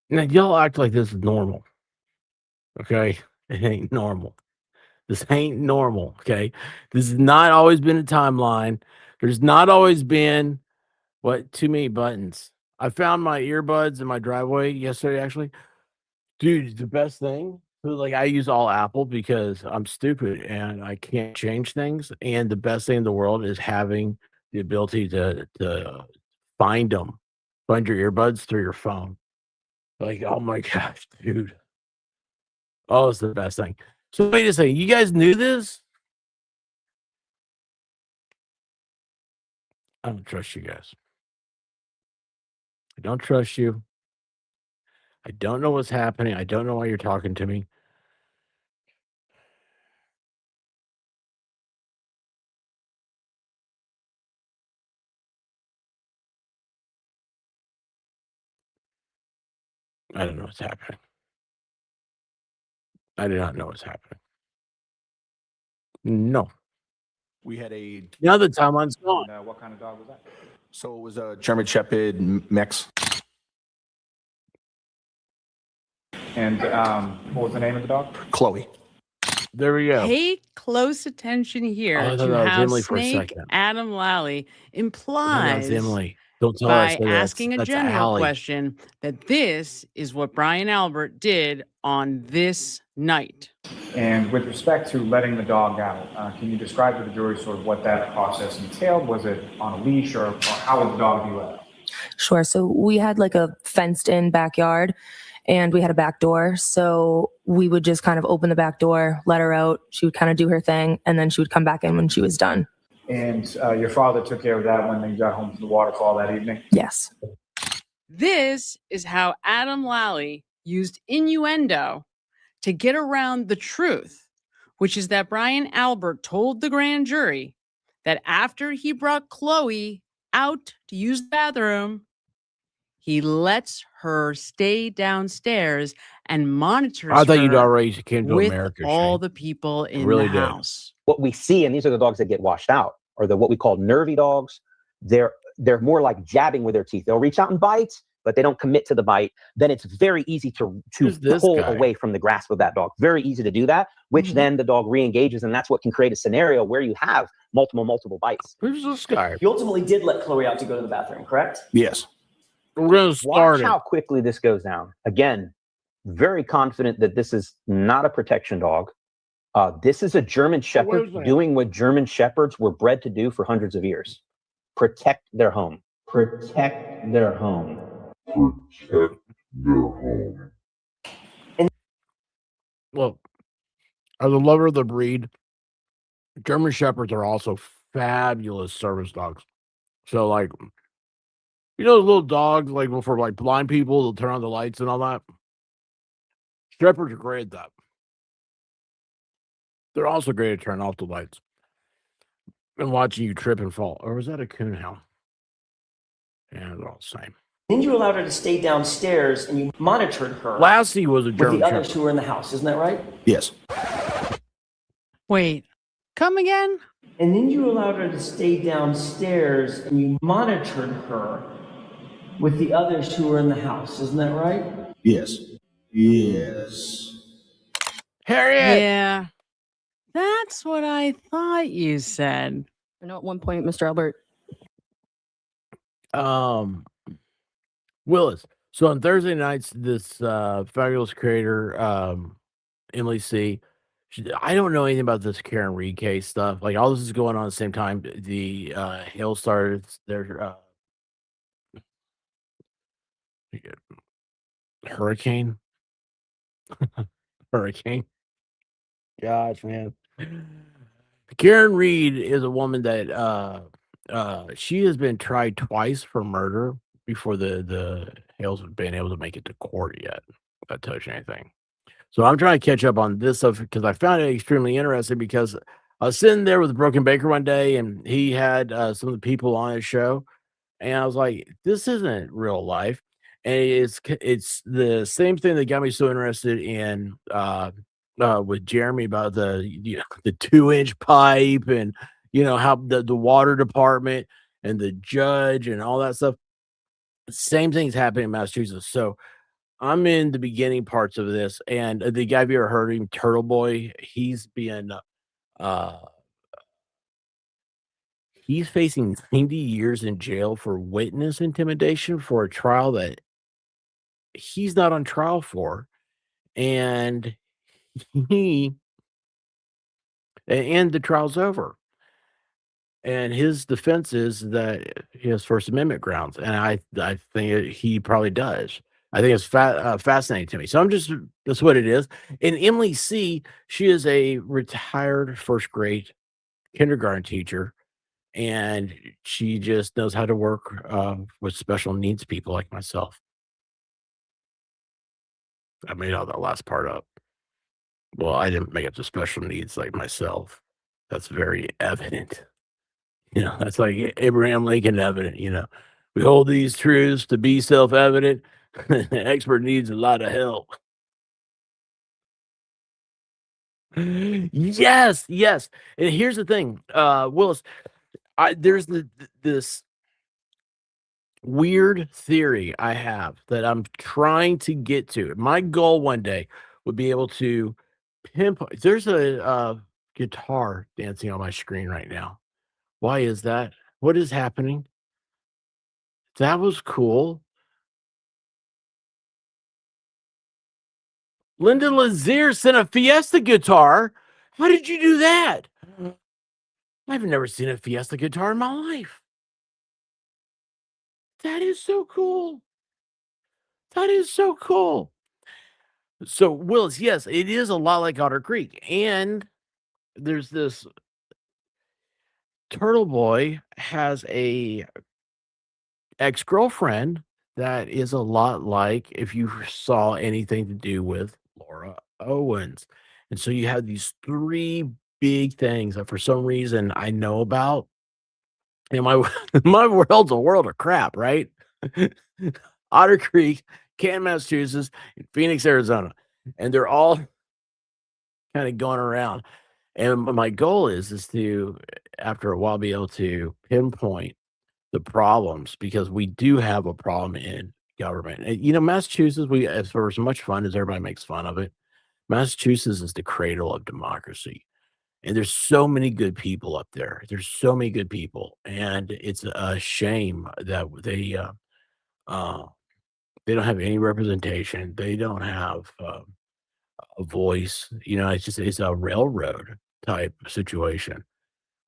Now y'all act like this is normal. Okay? It ain't normal. This ain't normal. Okay. This has not always been a timeline. There's not always been too many buttons. I found my earbuds in my driveway yesterday, actually. Dude, the best thing. So, like, I use all Apple because I'm stupid and I can't change things. And the best thing in the world is having the ability to find them, find your earbuds through your phone. Like, oh my gosh, dude. Oh, it's the best thing. So wait a second, you guys knew this? I don't trust you guys. I don't trust you. I don't know what's happening. I don't know why you're talking to me. I don't know what's happening. I do not know what's happening. No. We had a. Now the timeline's gone. What kind of dog was that? So it was a German Shepherd mix. And what was the name of the dog? Chloe. There we go. Pay close attention here I thought to that was how Emily for a Snake second. Adam Lally I thought that implies was Emily. Don't tell her I by said that's- asking a that's general Allie. question that this is what Brian Albert did on this night. And with respect to letting the dog out, can you describe to the jury sort of what that process entailed? Was it on a leash or how would the dog be let out? Sure. So we had like a fenced in backyard and we had a back door. So we would just kind of open the back door, let her out. She would kind of do her thing and then she would come back in when she was done. And your father took care of that when they got home from the waterfall that evening? Yes. This is how Adam Lally used innuendo to get around the truth, which is that Brian Albert told the grand jury that after he brought Chloe out to use the bathroom, he lets her stay downstairs and monitors I thought you'd her already came to with America. all Shane. the people in really the did. house. What we see, and these are the dogs that get washed out, are the what we call nervy dogs. They're more like jabbing with their teeth. They'll reach out and bite, but they don't commit to the bite. Then it's very easy to Who's this pull guy? away from the grasp of that dog. Very easy to do that, which then the dog re-engages, and that's what can create a scenario where you have multiple bites. Who's this guy? You ultimately did let Chloe out to go to the bathroom, correct? Yes. We're gonna start Watch it. how quickly this goes down. Again, very confident that this is not a protection dog. This is a German Shepherd is that? doing what German Shepherds were bred to do for hundreds of years. Protect their home. Protect their home. Look, as a lover of the breed, German Shepherds are also fabulous service dogs. So, like, you know, those little dogs, like for like blind people, they'll turn on the lights and all that. Shepherds are great at that. They're also great at turning off the lights and watching you trip and fall. Or was that a coonhound? Yeah, they're all the same. Then you allowed her to stay downstairs and you monitored her Lassie was a with German the others Shepherd. who were in the house. Isn't that right? Yes. Wait, come again? And then you allowed her to stay downstairs and you monitored her with the others who were in the house. Isn't that right? Yes. Yes. Harriet! Yeah, that's what I thought you said. I know at one point, Mr. Albert. Willis. So on Thursday nights, this fabulous creator, Emily C. I don't know anything about this Karen Reed case stuff. Like all this is going on at the same time. The Hail started their Hurricane. Hurricane. Gosh, man. Karen Reed is a woman that she has been tried twice for murder before the Hales have been able to make it to court yet. If that tells you anything. So I'm trying to catch up on this stuff because I found it extremely interesting because I was sitting there with Broken Baker one day and he had some of the people on his show, and I was like, this isn't real life. And it's the same thing that got me so interested in with Jeremy about the 2-inch pipe and how the water department and the judge and all that stuff. Same thing's happening in Massachusetts. So I'm in the beginning parts of this, and the guy, have you ever heard of him, Turtle Boy? Uh he's facing 90 years in jail for witness intimidation for a trial that he's not on trial for, and he and the trial's over. And his defense is that he has First Amendment grounds, and I think he probably does. I think it's fascinating to me. So that's what it is. And Emily C, she is a retired first grade kindergarten teacher, and she just knows how to work with special needs people like myself. I made all that last part up. Well, I didn't make up the special needs like myself. That's very evident. That's like Abraham Lincoln evident. We hold these truths to be self-evident. The expert needs a lot of help. Yes, yes. And here's the thing, Willis, there's this weird theory I have that I'm trying to get to. My goal one day would be able to pinpoint. There's a guitar dancing on my screen right now. Why is that? What is happening? That was cool. Linda Lazier sent a Fiesta guitar. How did you do that? I've never seen a Fiesta guitar in my life. That is so cool. That is so cool. So, Willis, yes, it is a lot like Otter Creek. And there's this Turtle Boy has a ex-girlfriend that is a lot like if you saw anything to do with Laura Owens. And so you have these three big things that for some reason I know about. And my my world's a world of crap, right? Otter Creek, Canton, Massachusetts, and Phoenix, Arizona. And they're all kind of going around. And my goal is to, after a while, be able to pinpoint the problems because we do have a problem in government. And, Massachusetts, as for as much fun as everybody makes fun of it, Massachusetts is the cradle of democracy. And there's so many good people up there. There's so many good people. And it's a shame that uh, they don't have any representation. They don't have a voice. It's a railroad type situation.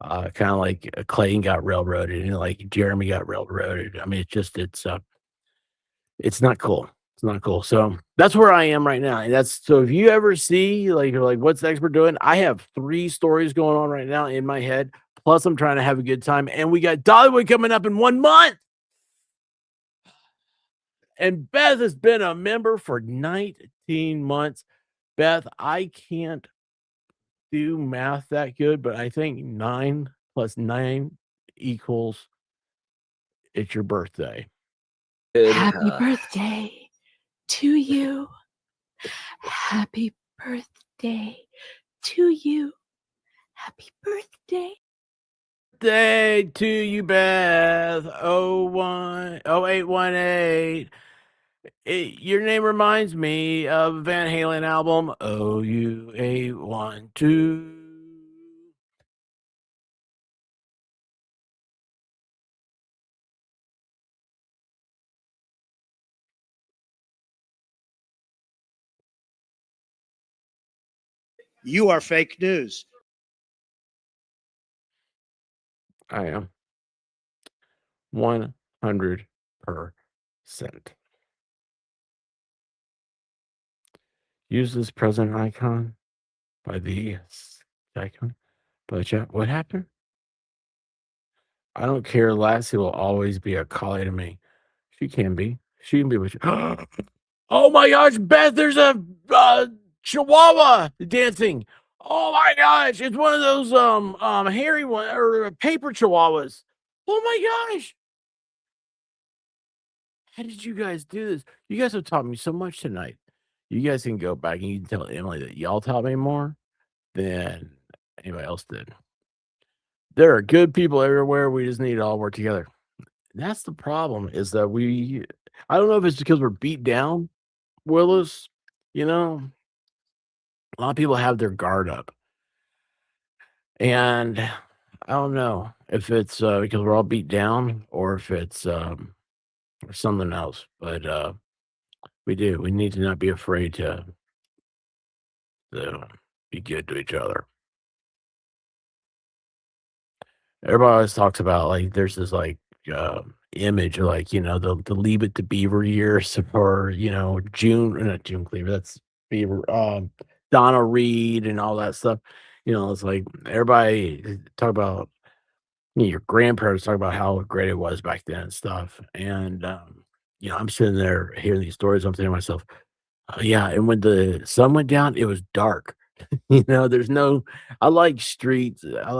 Kind of like Clayton got railroaded and like Jeremy got railroaded. I mean, it's not cool. It's not cool. So that's where I am right now. And so if you ever see like you're like, what's the expert doing? I have 3 stories going on right now in my head. Plus, I'm trying to have a good time. And we got Dollywood coming up in 1 month. And Beth has been a member for 19 months. Beth, I can't do math that good, but I think 9 plus 9 equals it's your birthday. Happy birthday to you. Happy birthday to you. Happy birthday. Day to you, Beth. 0818. Your name reminds me of a Van Halen album. OU812. You are fake news. I am 100%. Use this present icon by the icon by the chat. What happened? I don't care. Lassie will always be a collie to me. She can be. She can be with you. Oh my gosh, Beth, there's a chihuahua dancing. Oh my gosh, it's one of those hairy one or paper chihuahuas. Oh my gosh. How did you guys do this? You guys have taught me so much tonight. You guys can go back and you can tell Emily that y'all taught me more than anybody else did. There are good people everywhere. We just need to all work together. That's the problem, is that I don't know if it's because we're beat down, Willis. You know, a lot of people have their guard up. And I don't know if it's because we're all beat down or if it's or something else. But we need to not be afraid to be good to each other. Everybody always talks about, like, there's this like image of, like, you know, the Leave It to Beaver years, or, you know, not June Cleaver, that's Beaver, Donna Reed and all that stuff. You know, it's like everybody talk about, you know, your grandparents talk about how great it was back then and stuff. And you know, I'm sitting there hearing these stories. I'm thinking to myself, oh, yeah. And when the sun went down, it was dark. You know, I like streets. I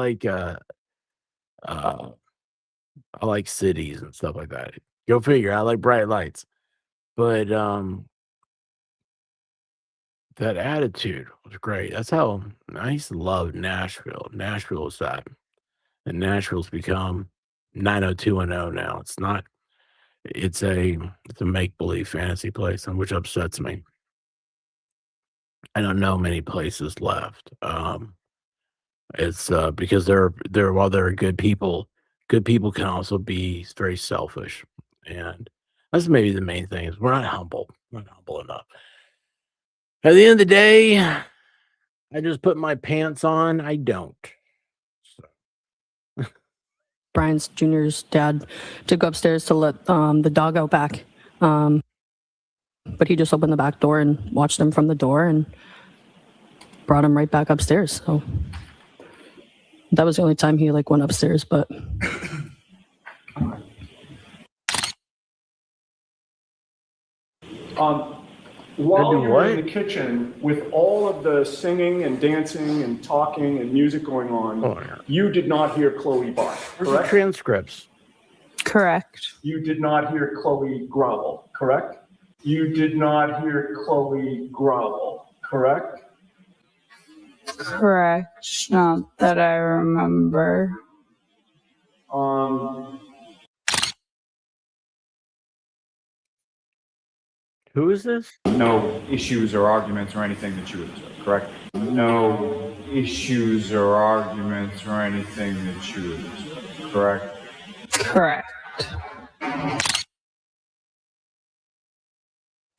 like cities and stuff like that. Go figure. I like bright lights. But that attitude was great. That's how I used to love Nashville. Nashville is that. And Nashville's become 90210 now. It's not, it's a make-believe fantasy place, which upsets me. I don't know many places left. It's because while there are good people can also be very selfish. And that's maybe the main thing, is we're not humble. We're not humble enough. At the end of the day, I just put my pants on. I don't. So. Brian's Jr.'s dad to go upstairs to let the dog out back. But he just opened the back door and watched him from the door and brought him right back upstairs. So that was the only time he went upstairs, but while you were in the kitchen with all of the singing and dancing and talking and music going on, you did not hear Chloe bark, correct? Where's the transcripts? Correct. You did not hear Chloe growl, correct? You did not hear Chloe growl, correct? Correct. Not that I remember. Who is this? No issues or arguments or anything that you observed, correct? No issues or arguments or anything that you observed, correct? Correct.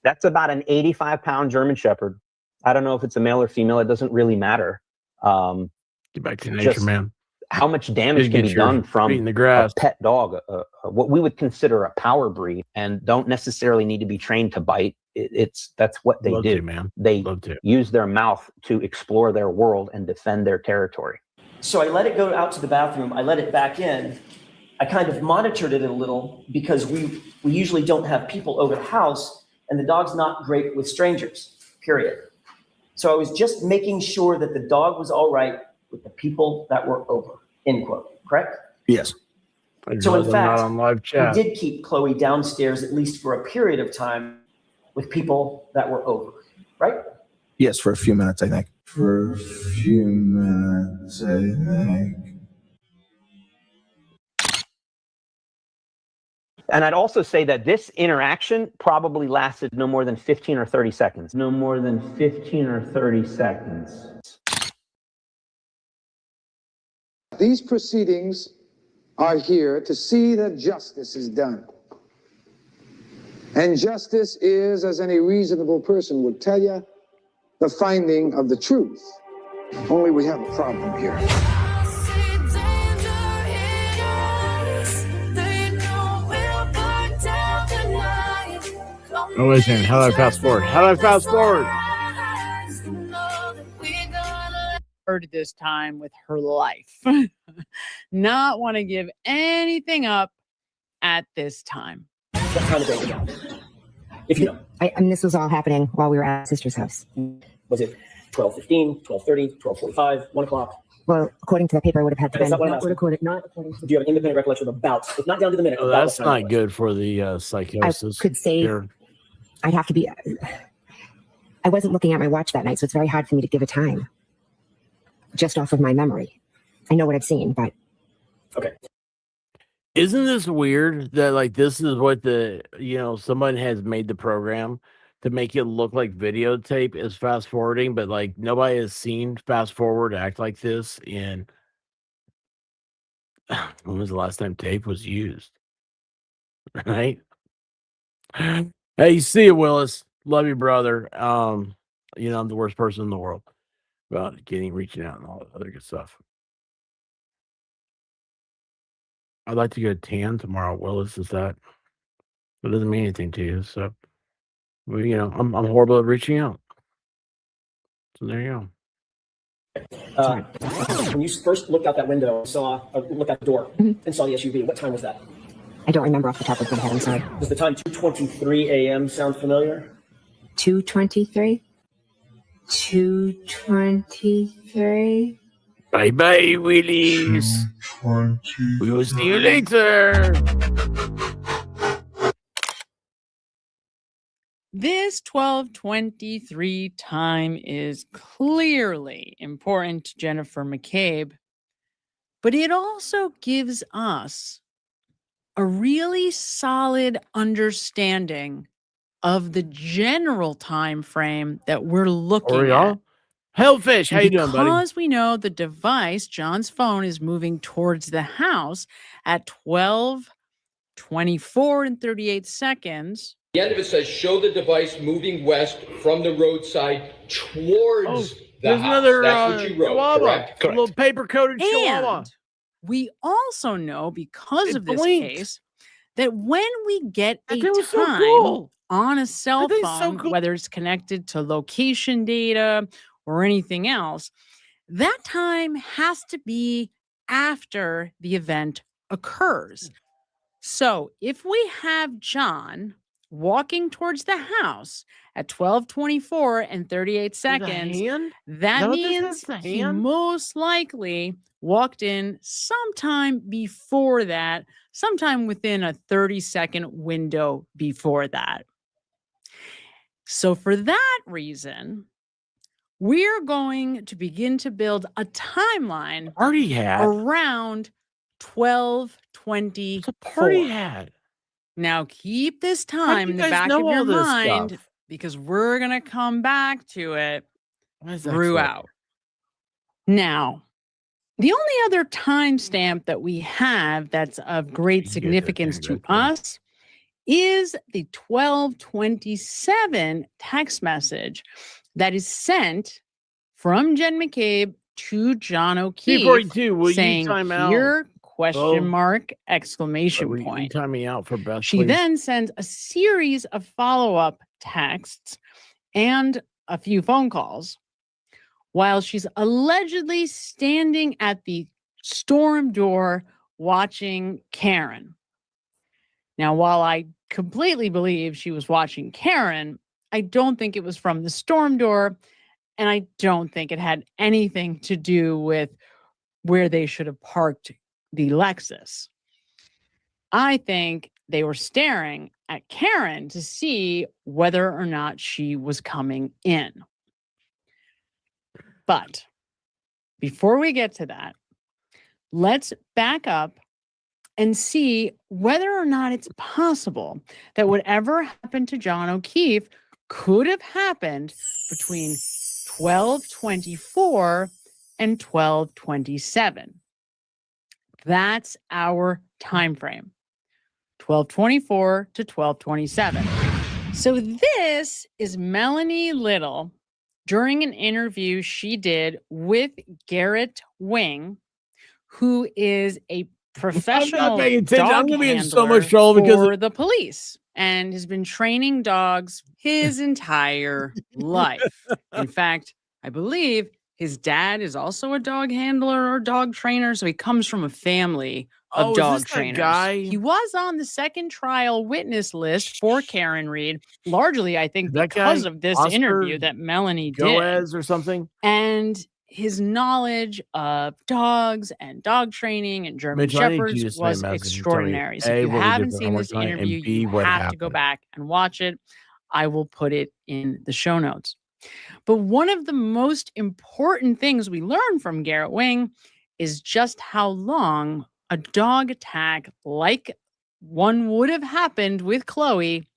That's about an 85-pound German Shepherd. I don't know if it's a male or female. It doesn't really matter. Get back to nature, man. How much damage can be done from a pet dog, what we would consider a power breed, and don't necessarily need to be trained to bite. That's what they do. Man. They use their mouth to explore their world and defend their territory. So I let it go out to the bathroom. I let it back in. I kind of monitored it a little because we usually don't have people over the house, and the dog's not great with strangers, period. So I was just making sure that the dog was all right with the people that were over, end quote, correct? Yes. So in fact, on live chat. we did keep Chloe downstairs at least for a period of time with people that were over, right? Yes, for a few minutes, I think. For a few minutes, I think. And I'd also say that this interaction probably lasted no more than 15 or 30 seconds. No more than 15 or 30 seconds. These proceedings are here to see that justice is done. And justice is, as any reasonable person would tell you, the finding of the truth. Only we have a problem here. Oh, listen, how do I fast forward? How do I fast forward? forward this time with her life. Not want to give anything up at this time. What time of day was that? If you know. I mean, this was all happening while we were at sister's house. Was it 12:15, 12:30, 12:45, 1 o'clock? Well, according to the paper, it would have had to That's be not what I'm not asking. recorded. Not according to. Do you have an independent recollection of about, if not down to the minute? Oh, about that's what time it not was? good for the psychosis. I could say here. I'd have to be. I wasn't looking at my watch that night, so it's very hard for me to give a time just off of my memory. I know what I've seen, but Okay. Isn't this weird that like this is what the someone has made the program to make it look like videotape is fast forwarding, but like nobody has seen fast forward act like this in when was the last time tape was used? Right? Hey, see you, Willis. Love you, brother. I'm the worst person in the world about reaching out and all that other good stuff. I'd like to get tan tomorrow, Willis. That doesn't mean anything to you. So, well, I'm horrible at reaching out. So there you go. When you first looked out that window, looked out the door, and saw the SUV, what time was that? I don't remember off the top of my head. I'm sorry. Does the time 2:23 a.m. sound familiar? 2:23. 2:23. Bye bye, Willis. We will see you later. This 12:23 time is clearly important to Jennifer McCabe, but it also gives us a really solid understanding of the general time frame that we're looking at. Hellfish, how you doing, buddy? Because we know the device, John's phone, is moving towards the house at 12:24 and 38 seconds. The end of it says, show the device moving west from the roadside towards the There's house. another That's what you wrote, chihuahua. correct? A little paper-coated chihuahua. And we also know, because It of this blinked. case, that when we get a That was so time cool. on a cell That thing's so phone, cool. whether it's connected to location data or anything else, that time has to be after the event occurs. So if we have John walking towards the house at 12:24 and 38 seconds, that what this means is, the he hand? most likely walked in sometime before that, sometime within a 30-second window before that. So for that reason, we're going to begin to build a timeline Party hat. around 12:24. It's a party hat. Now keep this How do time you in the guys back know of your all this mind stuff? because we're going to come back to it Why is that throughout. Now, the only other timestamp that we have that's of great significance to us is the 12:27 text message that is sent from Jen McCabe to John O'Keefe, 242, will you saying, time out? "Here, question Oh. mark, exclamation Will you point." time me out for best, She please? then sends a series of follow-up texts and a few phone calls while she's allegedly standing at the storm door watching Karen. Now, while I completely believe she was watching Karen, I don't think it was from the storm door, and I don't think it had anything to do with where they should have parked the Lexus. I think they were staring at Karen to see whether or not she was coming in. But before we get to that, let's back up and see whether or not it's possible that whatever happened to John O'Keefe could have happened between 12:24 and 12:27. That's our time frame. 12:24 to 12:27. So this is Melanie Little during an interview she did with Garrett Wing, who is a professional paying attention. I'm dog gonna be in so handler much trouble because for the police and has been training dogs his entire life. In fact, I believe his dad is also a dog handler or dog trainer, so he comes from a family of Oh, is dog this that trainers. guy? He was on the second trial witness list for Karen Reed, largely, I think, That because guy, of this Oscar interview that Melanie did. Goez or something? And his knowledge of dogs and dog training and German Mitchell, I need you Shepherds to send me a was message and tell me, extraordinary. So A, if you what we did haven't for seen homework this tonight, and interview, B, you what have to go happened. back and watch it. I will put it in the show notes. But one of the most important things we learned from Garrett Wing is just how long a dog attack like one would have happened with Chloe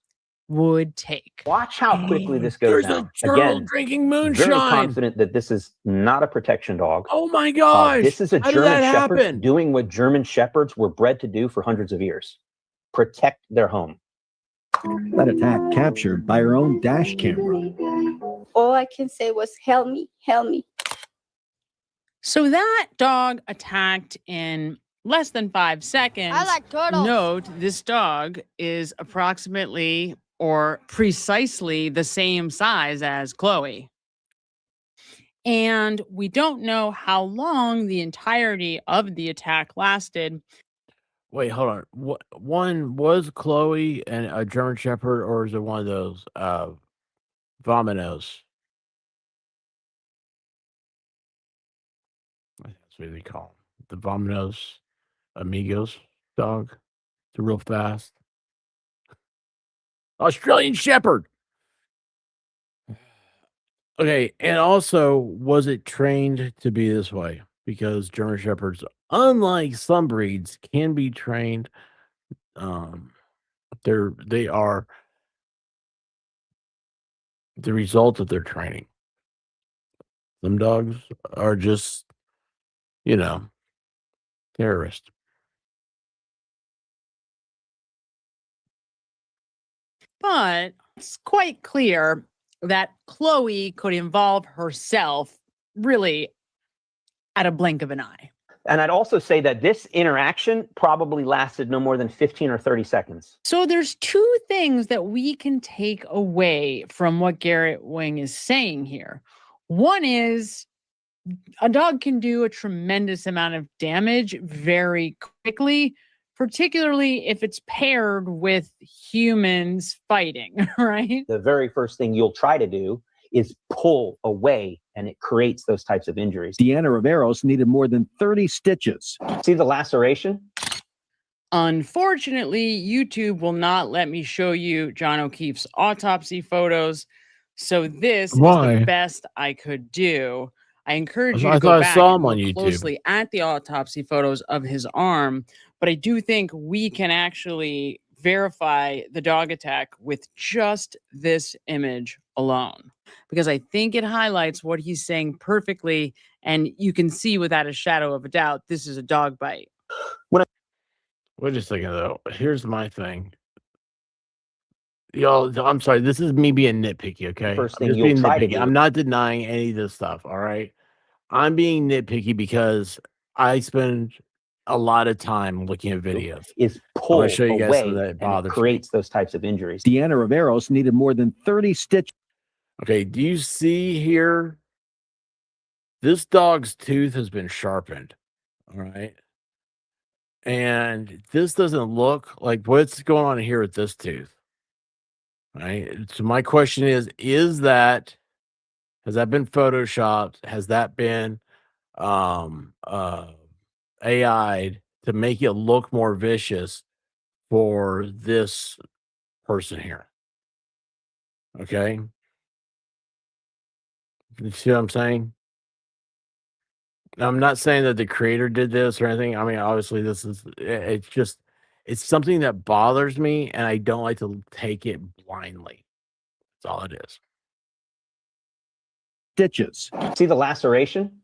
would take. Watch how quickly this goes There's down. a turtle Again, drinking very moonshine. confident that this is not a protection dog. Oh my gosh. This is a How did German that Shepherd happen? doing what German Shepherds were bred to do for hundreds of years. Protect their home. That attack captured by her own dash camera. All I can say was, help me, help me. So that dog attacked in less than 5 seconds. I like turtles. Note, this dog is approximately or precisely the same size as Chloe. And we don't know how long the entirety of the attack lasted. Wait, hold on. One was Chloe and a German Shepherd, or is it one of those vominos? That's what they call them. The vominos amigos dog. They're real fast. Australian Shepherd. Okay, and also, was it trained to be this way? Because German Shepherds, unlike some breeds, can be trained. They are the result of their training. Some dogs are just, terrorists. But it's quite clear that Chloe could involve herself really at a blink of an eye. And I'd also say that this interaction probably lasted no more than 15 or 30 seconds. So there's two things that we can take away from what Garrett Wing is saying here. One is a dog can do a tremendous amount of damage very quickly, particularly if it's paired with humans fighting, right? The very first thing you'll try to do is pull away, and it creates those types of injuries. Deanna Riveros needed more than 30 stitches. See the laceration? Unfortunately, YouTube will not let me show you John O'Keefe's autopsy photos. So this is the best I could do. I encourage you to go back and look closely at the autopsy photos of his arm. But I do think we can actually verify the dog attack with just this image alone, because I think it highlights what he's saying perfectly. And you can see without a shadow of a doubt, this is a dog bite. Wait a second, though. Here's my thing. Y'all, I'm sorry. This is me being nitpicky, okay? First I'm thing just you'll being try to nitpicky. do. I'm not denying any of this stuff, all right? I'm being nitpicky because I spend a lot of time looking at videos. Is I'm pull gonna show you guys away, some that and it bothers me. creates those types of injuries. Deanna Riveros needed more than 30 stitches. Okay, do you see here? This dog's tooth has been sharpened, all right? And this doesn't look like what's going on here with this tooth, right? So my question is has that been photoshopped? Has that been AI'd to make it look more vicious for this person here? Okay. You see what I'm saying? I'm not saying that the creator did this or anything. I mean, obviously it's something that bothers me, and I don't like to take it blindly. That's all it is. Stitches. See the laceration?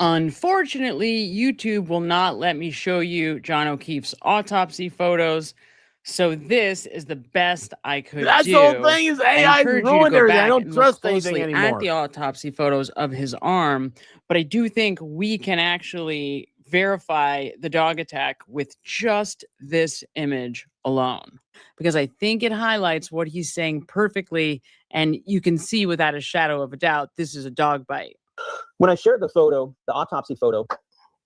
Unfortunately, YouTube will not let me show you John O'Keefe's autopsy photos. So this is the best I could That's do. the whole thing is AI encourage you to ruined go everything. I back don't and look trust anything closely anymore. at the autopsy photos of his arm. But I do think we can actually verify the dog attack with just this image alone, because I think it highlights what he's saying perfectly. And you can see without a shadow of a doubt, this is a dog bite. When I shared the photo, the autopsy photo,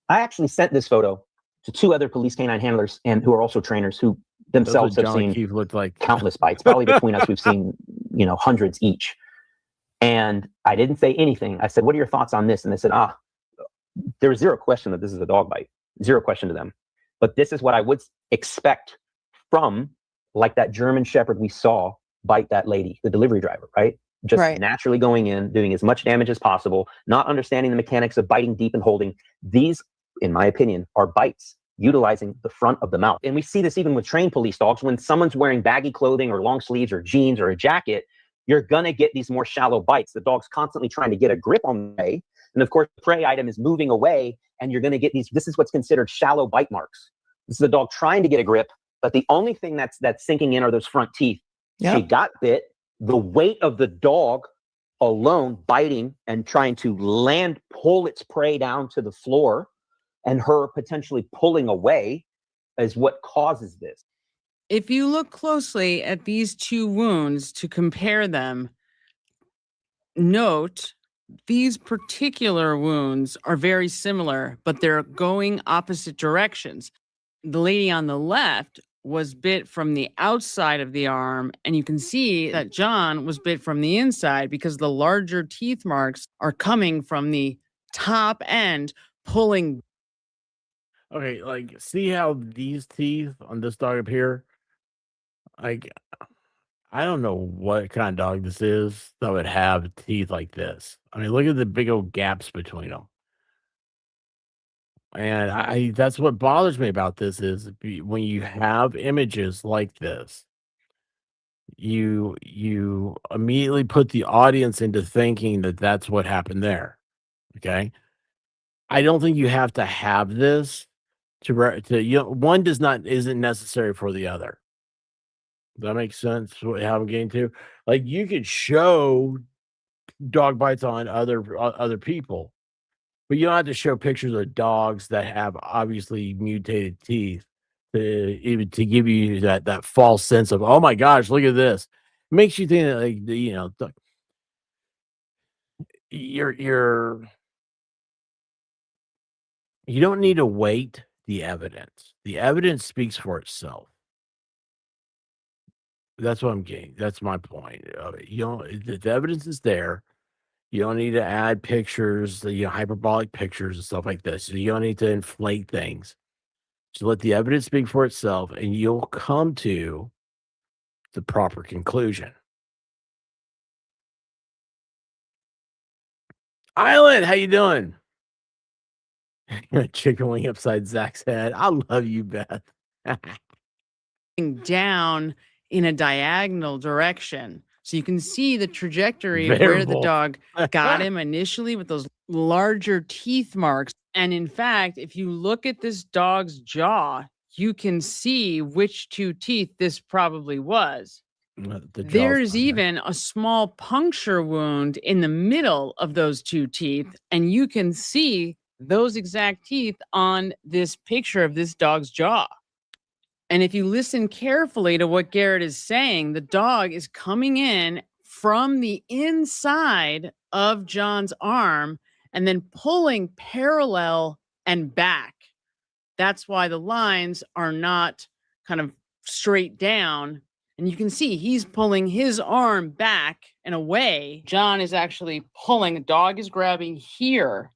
I actually sent this photo to 2 other police canine handlers and who are also trainers who themselves have seen Keith looked like. countless bites. Probably between us, we've seen, hundreds each. And I didn't say anything. I said, what are your thoughts on this? And they said, there was zero question that this is a dog bite. Zero question to them. But this is what I would expect from like that German Shepherd we saw bite that lady, the delivery driver, right? Just naturally going in, doing as much damage as possible, not understanding the mechanics of biting deep and holding. These, in my opinion, are bites utilizing the front of the mouth. And we see this even with trained police dogs. When someone's wearing baggy clothing or long sleeves or jeans or a jacket, you're going to get these more shallow bites. The dog's constantly trying to get a grip on the prey. And of course, the prey item is moving away, and you're going to get these. This is what's considered shallow bite marks. This is the dog trying to get a grip, but the only thing that's sinking in are those front teeth. She got bit. The weight of the dog alone biting and trying to pull its prey down to the floor, and her potentially pulling away is what causes this. If you look closely at these 2 wounds to compare them, note these particular wounds are very similar, but they're going opposite directions. The lady on the left was bit from the outside of the arm, and you can see that John was bit from the inside because the larger teeth marks are coming from the top end, pulling. Okay, like, see how these teeth on this dog up here? Like, I don't know what kind of dog this is that would have teeth like this. I mean, look at the big old gaps between them. And that's what bothers me about this is when you have images like this, you immediately put the audience into thinking that that's what happened there. Okay. I don't think you have to have this one isn't necessary for the other. Does that make sense? How I'm getting to, like, you could show dog bites on other people, but you don't have to show pictures of dogs that have obviously mutated teeth to give you that false sense of, oh my gosh, look at this. It makes you think that, like, you don't need to weight the evidence. The evidence speaks for itself. That's what I'm getting. That's my point of it. The evidence is there. You don't need to add pictures, hyperbolic pictures and stuff like this. So you don't need to inflate things. Just let the evidence speak for itself, and you'll come to the proper conclusion. Island, how you doing? Chicken wing upside Zach's head. I love you, Beth. Down in a diagonal direction. So you can see the trajectory of where the dog got him initially with those larger teeth marks. And in fact, if you look at this dog's jaw, you can see which 2 teeth this probably was. There's even a small puncture wound in the middle of those 2 teeth, and you can see those exact teeth on this picture of this dog's jaw. And if you listen carefully to what Garrett is saying, the dog is coming in from the inside of John's arm and then pulling parallel and back. That's why the lines are not kind of straight down. And you can see he's pulling his arm back and away. John is actually pulling. The dog is grabbing here,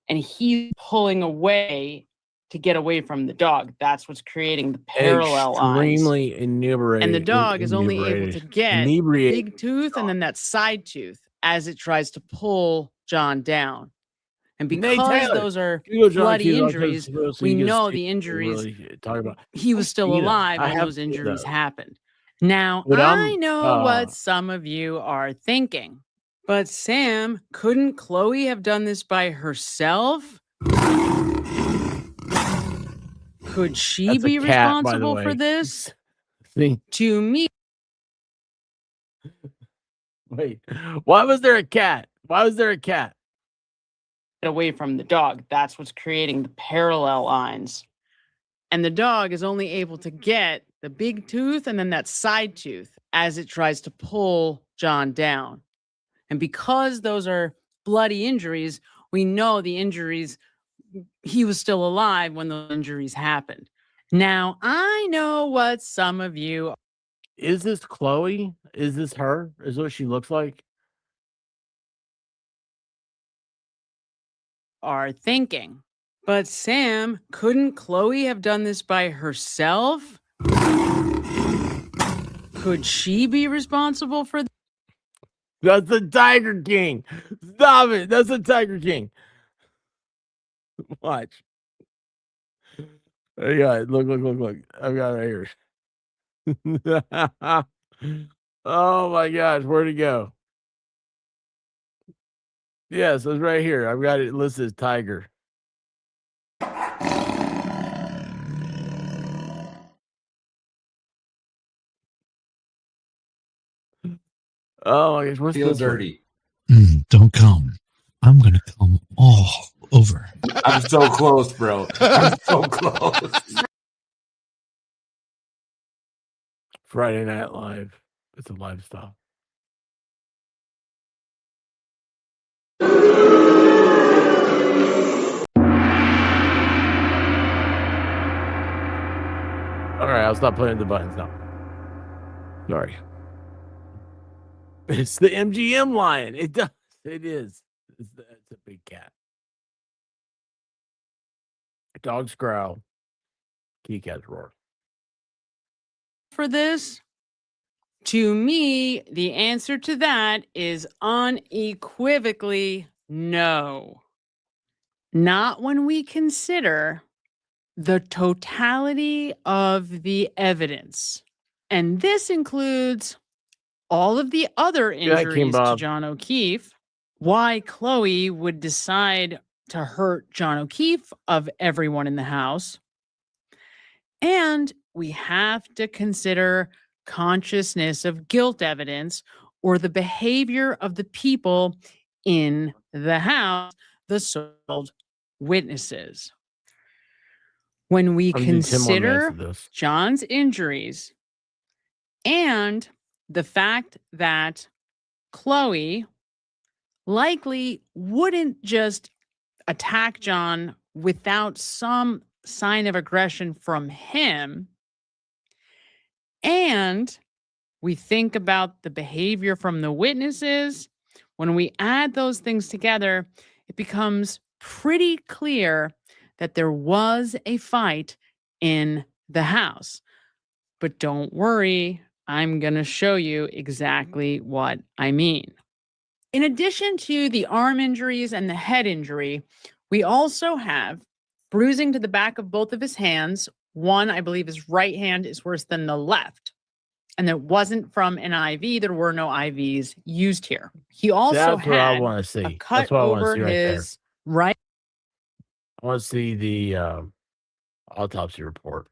and he's pulling away to get away from the dog. That's what's creating the parallel lines. Extremely inebriated. And the dog is only able to get the big tooth and then that side tooth as it tries to pull John down. And because those are bloody injuries, we know the injuries. He was still alive when those injuries happened. Now, I know what some of you are thinking, but Sam, couldn't Chloe have done this by herself? Could she be responsible for this? To me. Wait, why was there a cat? Why was there a cat? Away from the dog. That's what's creating the parallel lines. And the dog is only able to get the big tooth and then that side tooth as it tries to pull John down. And because those are bloody injuries, we know the injuries, he was still alive when the injuries happened. Now, I know what some of you Is this Chloe? Is this her? Is what she looks like? are thinking. But Sam, couldn't Chloe have done this by herself? Could she be responsible for That's the Tiger King. Stop it. That's the Tiger King. Watch. I got it. Look. I've got it right here. Oh my gosh, where'd it go? Yes, it's right here. I've got it listed as Tiger. Oh my gosh, what's Feel this one? dirty. Don't come. I'm gonna come all over. I'm so close, bro. I'm so close. Friday Night Live. It's a live stuff. All right, I'll stop playing the buttons now. Sorry. It's the MGM lion. It does. It is. It's a big cat. Dogs growl. Kitty cats roar. for this? To me, the answer to that is unequivocally no. Not when we consider the totality of the evidence. And this includes all of the other injuries to John O'Keefe, why Chloe would decide to hurt John O'Keefe of everyone in the house. And we have to consider consciousness of guilt evidence or the behavior of the people in the house, the so-called witnesses. When we consider John's injuries and the fact that Chloe likely wouldn't just attack John without some sign of aggression from him, and we think about the behavior from the witnesses, when we add those things together, it becomes pretty clear that there was a fight in the house. But don't worry, I'm going to show you exactly what I mean. In addition to the arm injuries and the head injury, we also have bruising to the back of both of his hands. One, I believe his right hand is worse than the left. And it wasn't from an IV. There were no IVs used here. He also That's what I had want to see. a cut That's what I want to over see right his right. I want to see the autopsy report.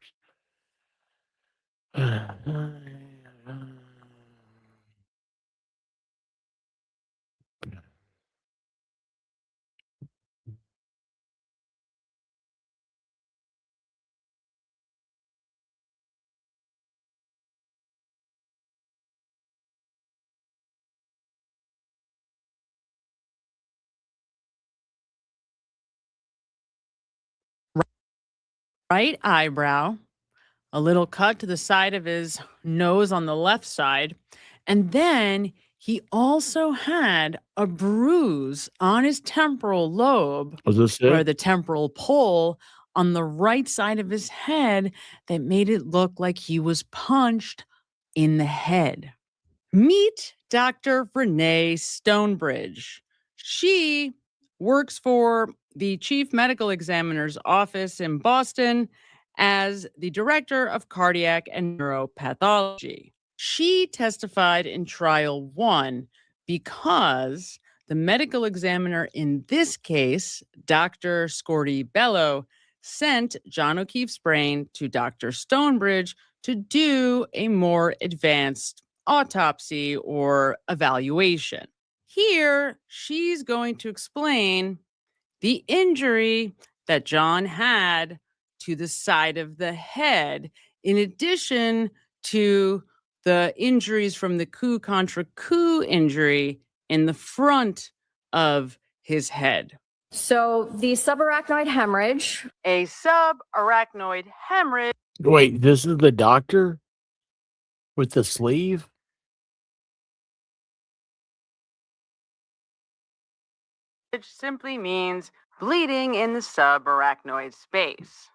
Right eyebrow, a little cut to the side of his nose on the left side, and then he also had a bruise on his temporal lobe, Was this or it? the temporal pole on the right side of his head that made it look like he was punched in the head. Meet Dr. Renee Stonebridge. She works for the chief medical examiner's office in Boston as the director of cardiac and neuropathology. She testified in trial 1 because the medical examiner in this case, Dr. Scorty Bello, sent John O'Keefe's brain to Dr. Stonebridge to do a more advanced autopsy or evaluation. Here, she's going to explain the injury that John had to the side of the head, in addition to the injuries from the coup contra coup injury in the front of his head. So the subarachnoid hemorrhage. A subarachnoid hemorrhage Wait, this is the doctor with the sleeve? simply means bleeding in the subarachnoid space.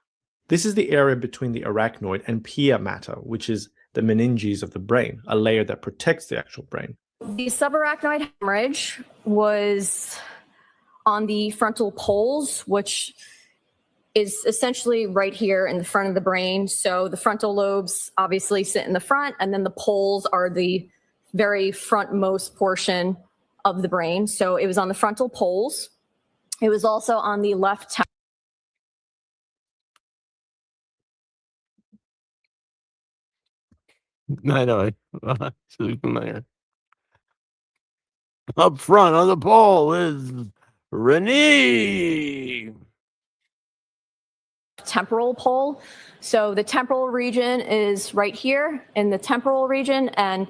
This is the area between the arachnoid and pia mater, which is the meninges of the brain, a layer that protects the actual brain. The subarachnoid hemorrhage was on the frontal poles, which is essentially right here in the front of the brain. So the frontal lobes obviously sit in the front, and then the poles are the very frontmost portion of the brain. So it was on the frontal poles. It was also on the left I know. So familiar. Up front on the pole is Renee. temporal pole. So the temporal region is right here in the temporal region, and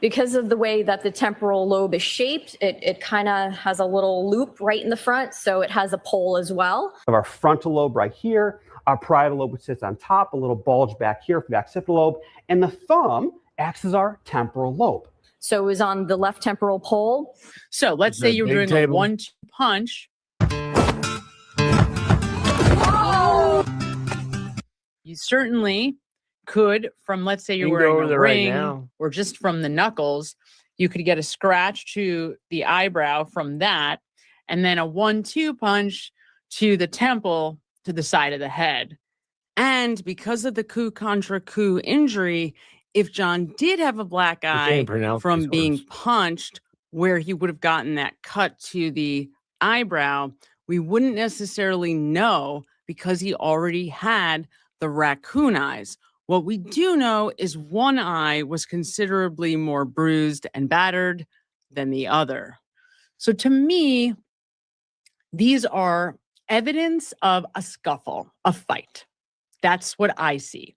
because of the way that the temporal lobe is shaped, it kind of has a little loop right in the front, so it has a pole as well. Of our frontal lobe right here, our parietal lobe which sits on top, a little bulge back here for the occipital lobe, and the thumb acts as our temporal lobe. So it was on the left temporal pole. So let's say you're doing a 1-2 punch. You certainly could, from let's say you're wearing a ring or just from the knuckles, you could get a scratch to the eyebrow from that, and then a 1-2 punch to the temple to the side of the head. And because of the coup contra coup injury, if John did have a black eye from being punched where he would have gotten that cut to the eyebrow, we wouldn't necessarily know because he already had the raccoon eyes. What we do know is one eye was considerably more bruised and battered than the other. So to me, these are evidence of a scuffle, a fight. That's what I see.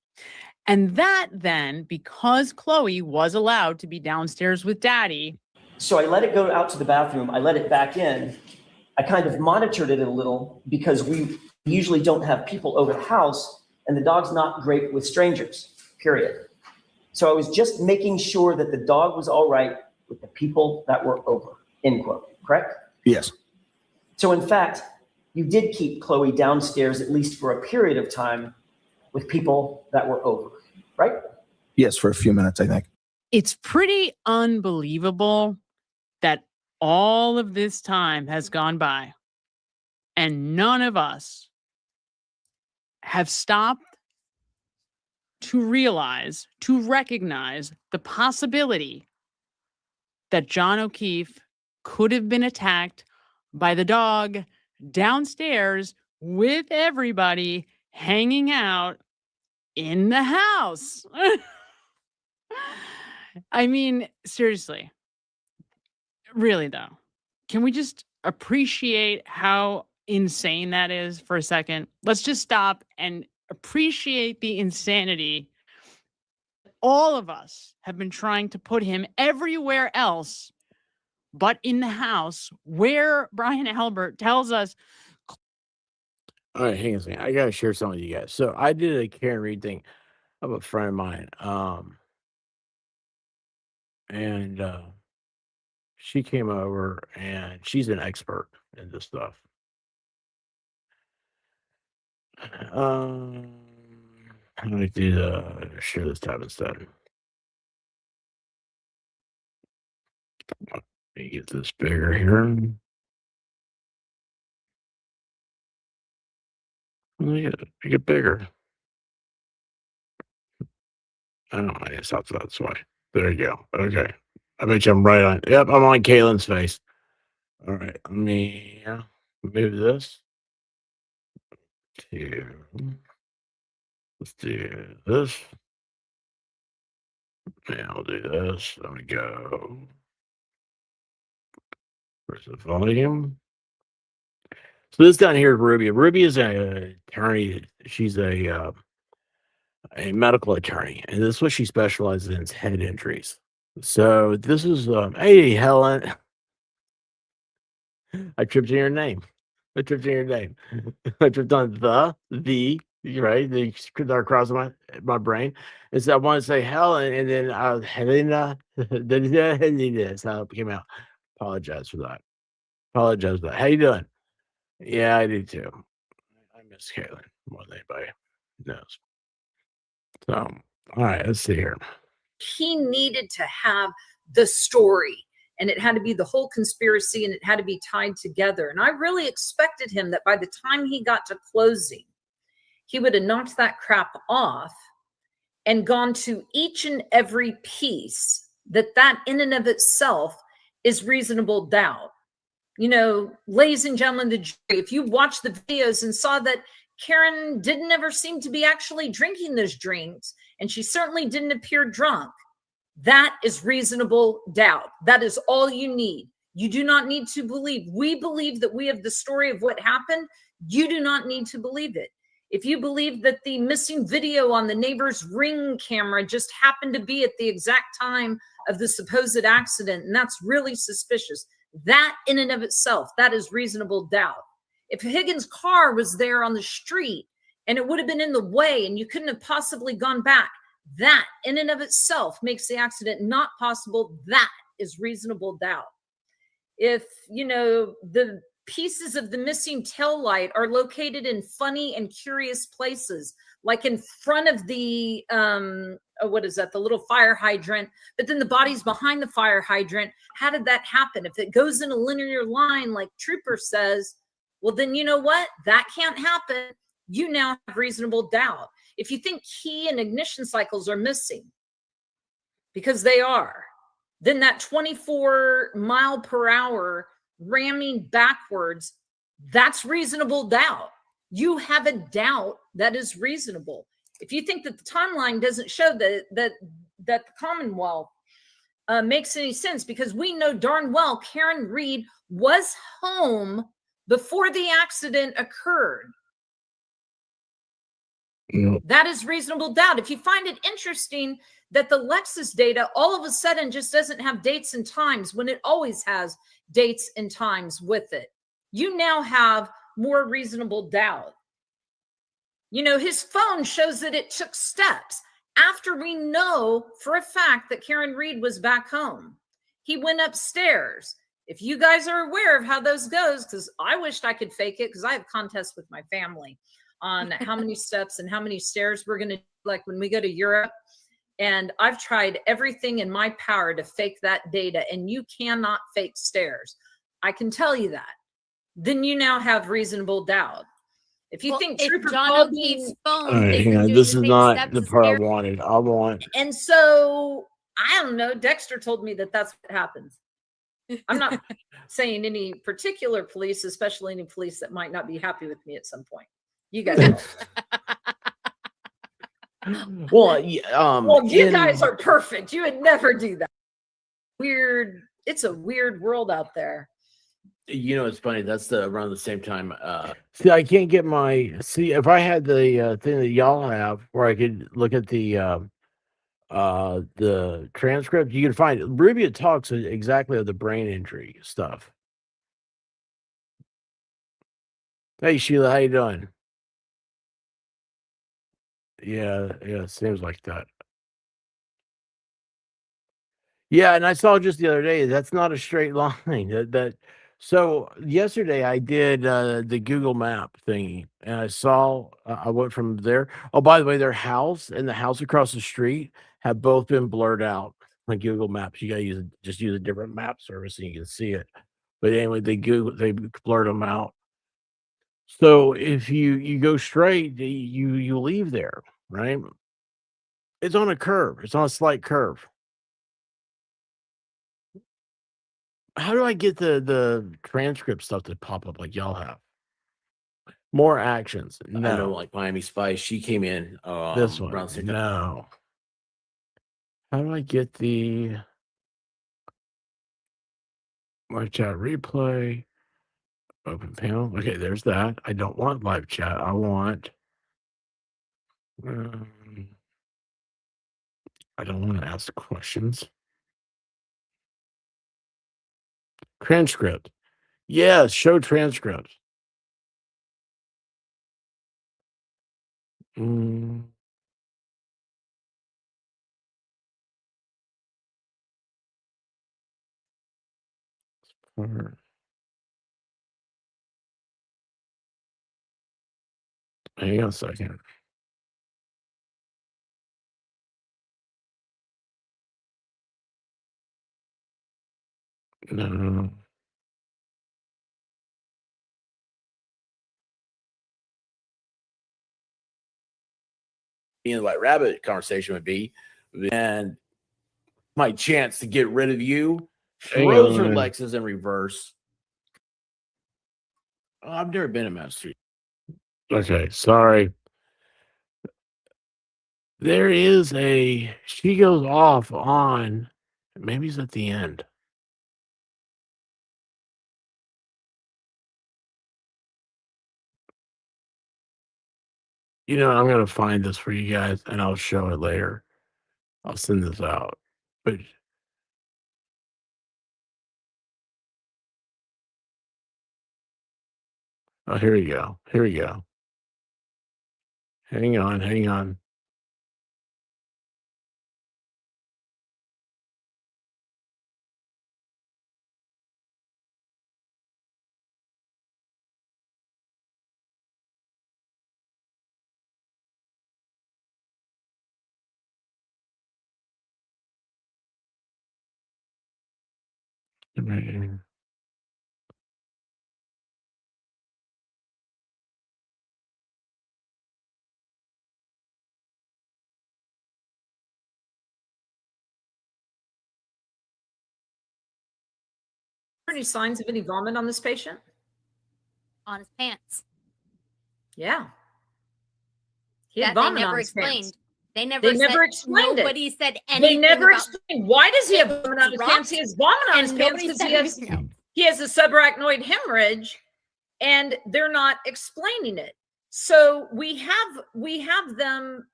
And that then, because Chloe was allowed to be downstairs with Daddy. So I let it go out to the bathroom. I let it back in. I kind of monitored it a little because we usually don't have people over the house, and the dog's not great with strangers, period. So I was just making sure that the dog was all right with the people that were over, end quote, correct? Yes. So in fact, you did keep Chloe downstairs at least for a period of time with people that were over, right? Yes, for a few minutes, I think. It's pretty unbelievable that all of this time has gone by and none of us have stopped to realize, to recognize the possibility that John O'Keefe could have been attacked by the dog downstairs with everybody hanging out in the house. I mean, seriously. Really, though, can we just appreciate how insane that is for a second? Let's just stop and appreciate the insanity. All of us have been trying to put him everywhere else but in the house where Brian Albert tells us. All right, hang on a second. I gotta share something with you guys. So I did a Karen Reed thing of a friend of mine. And she came over and she's an expert in this stuff. How do I do the share this tab instead? Let me get this bigger here. Make it bigger. I don't know. I guess that's why. There you go. Okay. I bet you I'm right on. Yep, I'm on Kaylin's face. All right. Let me move this. Let's do this. Yeah, I'll do this. There we go. Where's the volume? So this down here is Ruby. Ruby is an attorney. She's a medical attorney, and this is what she specializes in: is head injuries. So this is hey Helen. I tripped on your name. I tripped on your name. I tripped on the, right? The across my brain. And so I want to say Helen, and then Helena. That's how it came out. Apologize for that. Apologize for that. How you doing? Yeah, I do too. I miss Caitlin more than anybody knows. So, all right, let's see here. He needed to have the story, and it had to be the whole conspiracy, and it had to be tied together. And I really expected him that by the time he got to closing, he would have knocked that crap off and gone to each and every piece that in and of itself is reasonable doubt. You know, ladies and gentlemen, the jury, if you watched the videos and saw that Karen didn't ever seem to be actually drinking those drinks, and she certainly didn't appear drunk, that is reasonable doubt. That is all you need. You do not need to believe. We believe that we have the story of what happened. You do not need to believe it. If you believe that the missing video on the neighbor's Ring camera just happened to be at the exact time of the supposed accident, and that's really suspicious, that in and of itself, that is reasonable doubt. If Higgins' car was there on the street and it would have been in the way and you couldn't have possibly gone back, that in and of itself makes the accident not possible. That is reasonable doubt. If, you know, the pieces of the missing tail light are located in funny and curious places, like in front of the, what is that, the little fire hydrant, but then the body's behind the fire hydrant, how did that happen? If it goes in a linear line, like Trooper says, well, then you know what? That can't happen. You now have reasonable doubt. If you think key and ignition cycles are missing, because they are, then that 24 mile per hour ramming backwards, that's reasonable doubt. You have a doubt that is reasonable. If you think that the timeline doesn't show that the Commonwealth makes any sense, because we know darn well Karen Reed was home before the accident occurred. That is reasonable doubt. If you find it interesting that the Lexus data all of a sudden just doesn't have dates and times when it always has dates and times with it, you now have more reasonable doubt. You know, his phone shows that it took steps after we know for a fact that Karen Reed was back home. He went upstairs. If you guys are aware of how those goes, because I wished I could fake it, because I have contests with my family on how many steps and how many stairs we're going to, like when we go to Europe. And I've tried everything in my power to fake that data, and you cannot fake stairs. I can tell you that. Then you now have reasonable doubt. If you think Trooper Paul Bean's phone, all right, hang on. This is not the part I wanted. I want. And so I don't know. Dexter told me that that's what happens. I'm not saying any particular police, especially any police that might not be happy with me at some point. You guys know. Well, well, you guys are perfect. You would never do that. Weird. It's a weird world out there. You know, it's funny. That's around the same time. See, I can't get if I had the thing that y'all have, where I could look at the transcript, you can find it. Rubia talks exactly of the brain injury stuff. Hey, Sheila, how you doing? Yeah, seems like that. Yeah, and I saw just the other day, that's not a straight line. So yesterday I did the Google Map thingy, and I went from there. Oh, by the way, their house and the house across the street have both been blurred out on Google Maps. You gotta use a different map service and you can see it. But anyway, they blurred them out. So if you go straight, you leave there, right? It's on a curve. It's on a slight curve. How do I get the transcript stuff to pop up like y'all have? More actions. I know, No. like Miami Spice, she came in This one. around the same time. No. How do I get the live chat replay? Open panel. Okay, there's that. I don't want live chat. I want. I don't want to ask questions. Transcript. Yeah, show transcripts. Mm. Hang on a second. No. The White Rabbit conversation would be, and my chance to get rid of you, throws her Lexus in reverse. Oh, I've never been in Massachusetts. Okay, sorry. There is she goes off on, maybe it's at the end. You know, I'm going to find this for you guys and I'll show it later. I'll send this out. But oh, here we go. Here we go. Hang on, hang on. Right. Any signs of any vomit on this patient? On his pants. Yeah. He had That they vomit never on his explained. pants. They never said, explained nobody it. said anything. They never about explained. Why does he have vomit on his dropped, pants? He has vomit on his and pants nobody because said he has a subarachnoid hemorrhage, and they're not explaining it. So we have them,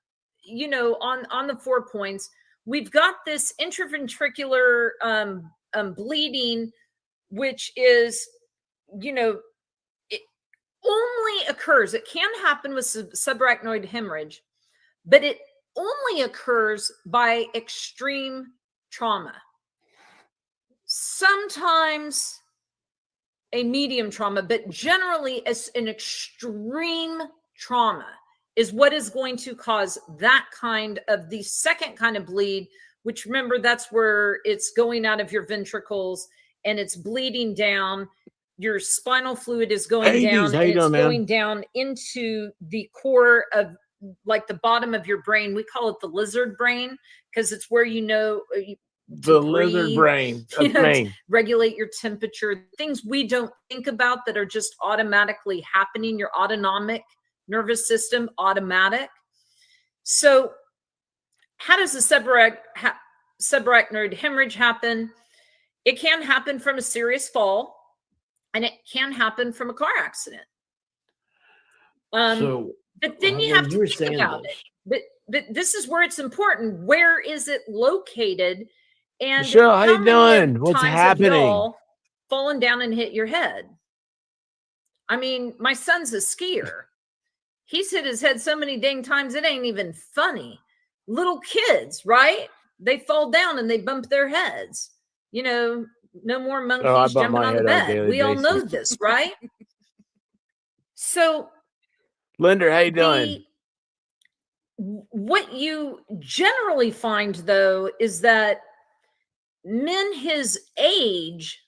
you know, on the 4 points. We've got this intraventricular bleeding, which is, you know, it only occurs. It can happen with subarachnoid hemorrhage, but it only occurs by extreme trauma. Sometimes a medium trauma, but generally as an extreme trauma is what is going to cause that kind of the second kind of bleed, which remember, that's where it's going out of your ventricles and it's bleeding down. Your spinal fluid is going down, and it's going down into the core of, like, the bottom of your brain. We call it the lizard brain because it's where, you know, the lizard brain, regulate your temperature, things we don't think about that are just automatically happening. Your autonomic nervous system, automatic. So how does the subarachnoid hemorrhage happen? It can happen from a serious fall, and it can happen from a car accident. But then you have to think about it. But this is where it's important. Where is it located? And Michelle, how you doing? What's happening? Fallen down and hit your head. I mean, my son's a skier. He's hit his head so many dang times, it ain't even funny. Little kids, right? They fall down and they bump their heads. You know, no more monkeys jumping on the bed. We all know this, right? So, Linder, how you doing? What you generally find, though, is that men his age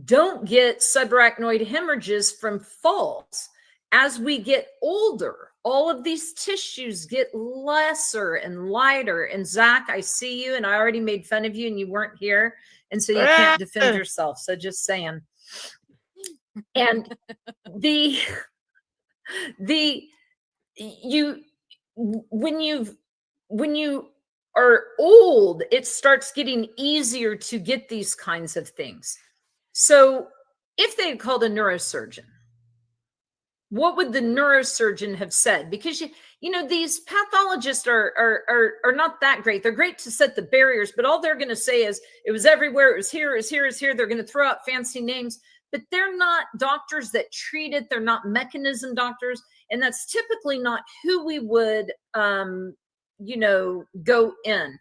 don't get subarachnoid hemorrhages from falls. As we get older, all of these tissues get lesser and lighter. And Zach, I see you, and I already made fun of you, and you weren't here, and so you can't defend yourself. So just saying. And when you are old, it starts getting easier to get these kinds of things. So if they had called a neurosurgeon, what would the neurosurgeon have said? Because you know, these pathologists are not that great. They're great to set the barriers, but all they're going to say is it was everywhere. It was here. It was here. It was here. They're going to throw out fancy names. but they're not doctors that treat it. They're not mechanism doctors. And that's typically not who we would, you know, go in.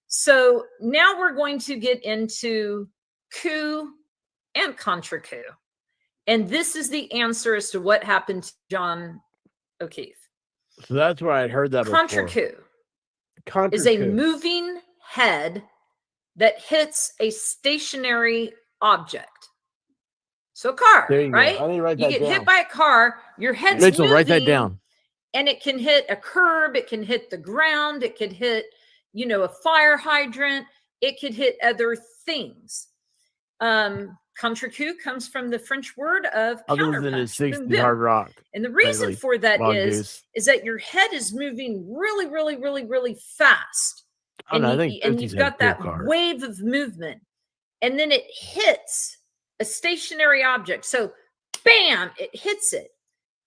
So now we're going to get into coup and contra coup. And this is the answer as to what happened to John O'Keefe. So that's where I'd heard that Contra before. coup Contra is a coup. moving head that hits a stationary object. So a car, There you go. right? I need to write You that get down. hit by a car, your head's Rachel, moving, write that down. and it can hit a curb, it can hit the ground, it could hit, you know, a fire hydrant, it could hit other things. Contra coup comes from the French word of Other than his counterpunch, 60 boom, boom. hard rock. And the reason Lately. for that Long is goose. that your head is moving really, really, really, really fast. Oh, no, I And, think and 50s you've had got cool that cars. wave of movement. And then it hits a stationary object. So bam, it hits it.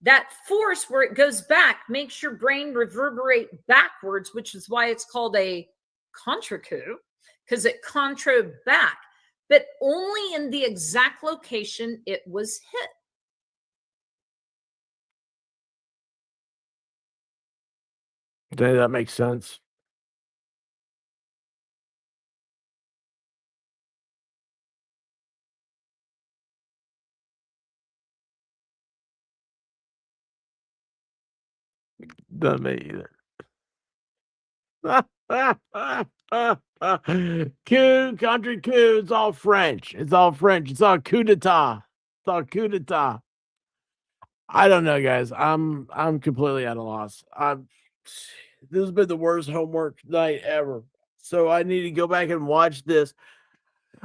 That force where it goes back makes your brain reverberate backwards, which is why it's called a contra coup, because it contra back, but only in the exact location it was hit. That makes sense. Doesn't make either. Coup, country coup. It's all French. It's all French. It's all coup d'etat. It's all coup d'etat. I don't know, guys. I'm completely at a loss. This has been the worst homework night ever. So I need to go back and watch this.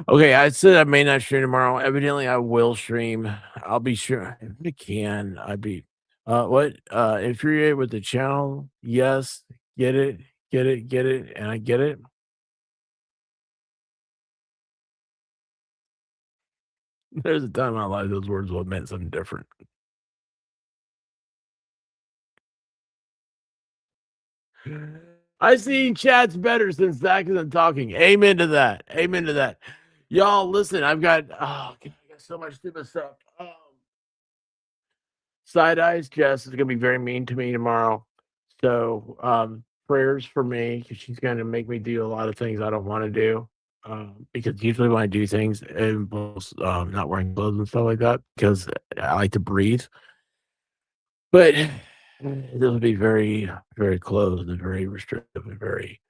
Okay, I said I may not stream tomorrow. Evidently, I will stream. I'll be sure if I can. I'd be what? Infuriated with the channel. Yes, get it, and I get it. There's a time in my life those words would have meant something different. I see chat's better since Zach isn't talking. Amen to that. Amen to that. Y'all, listen, I've got I got so much stupid stuff. Side eyes, Jess is gonna be very mean to me tomorrow. So prayers for me because she's gonna make me do a lot of things I don't want to do. Because usually when I do things, it involves not wearing clothes and stuff like that because I like to breathe. But this will be very, very closed and very restrictive and very.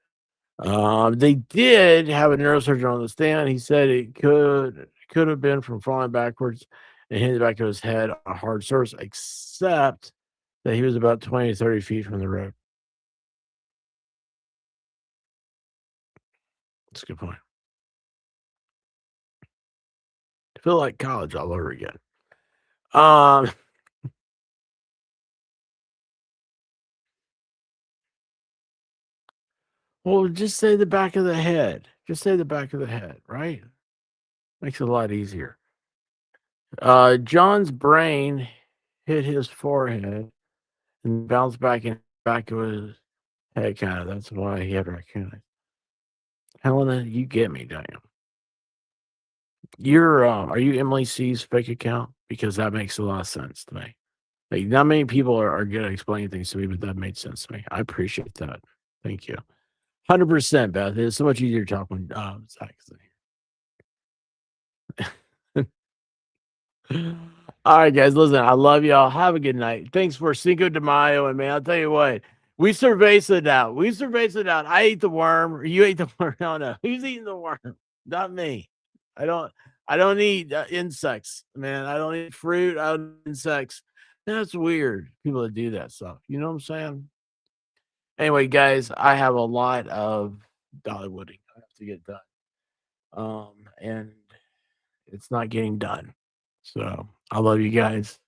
They did have a neurosurgeon on the stand. He said it could have been from falling backwards and hitting the back of his head on a hard surface, except that he was about 20 to 30 feet from the road. That's a good point. I feel like college all over again. Well, just say the back of the head. Just say the back of the head, right? Makes it a lot easier. John's brain hit his forehead and bounced back in the back of his head, kind of. That's why he had raccoon. Helena, you get me, don't you? You're are you Emily C's fake account? Because that makes a lot of sense to me. Like, not many people are good at explaining things to me, but that made sense to me. I appreciate that. Thank you. 100%, Beth. It's so much easier to talk when Zach's in here. All right, guys. Listen, I love y'all. Have a good night. Thanks for Cinco de Mayo. And man, I'll tell you what, we cerveza'd out. We cerveza'd out. I ate the worm. Or you ate the worm. No. Who's eating the worm? Not me. I don't eat insects, man. I don't eat fruit. I don't eat insects. That's weird. People that do that stuff. You know what I'm saying? Anyway, guys, I have a lot of Dollywooding I have to get done. And it's not getting done. So I love you guys.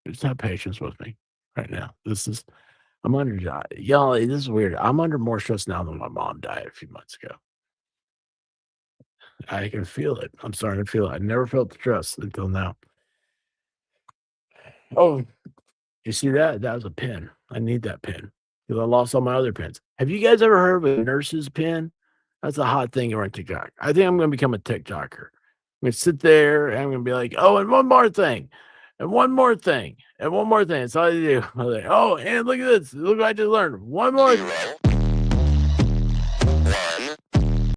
Just have patience with me right now. I'm under, y'all, this is weird. I'm under more stress now than my mom died a few months ago. I can feel it. I'm starting to feel it. I never felt the stress until now. Oh, you see that? That was a pin. I need that pin because I lost all my other pins. Have you guys ever heard of a nurse's pin? That's a hot thing around TikTok. I think I'm going to become a TikToker. going to sit there and I'm going to be like, oh, and one more thing, and one more thing, and one more thing. That's all I do. I'm like, oh, and look at this. Look what I just learned. One more.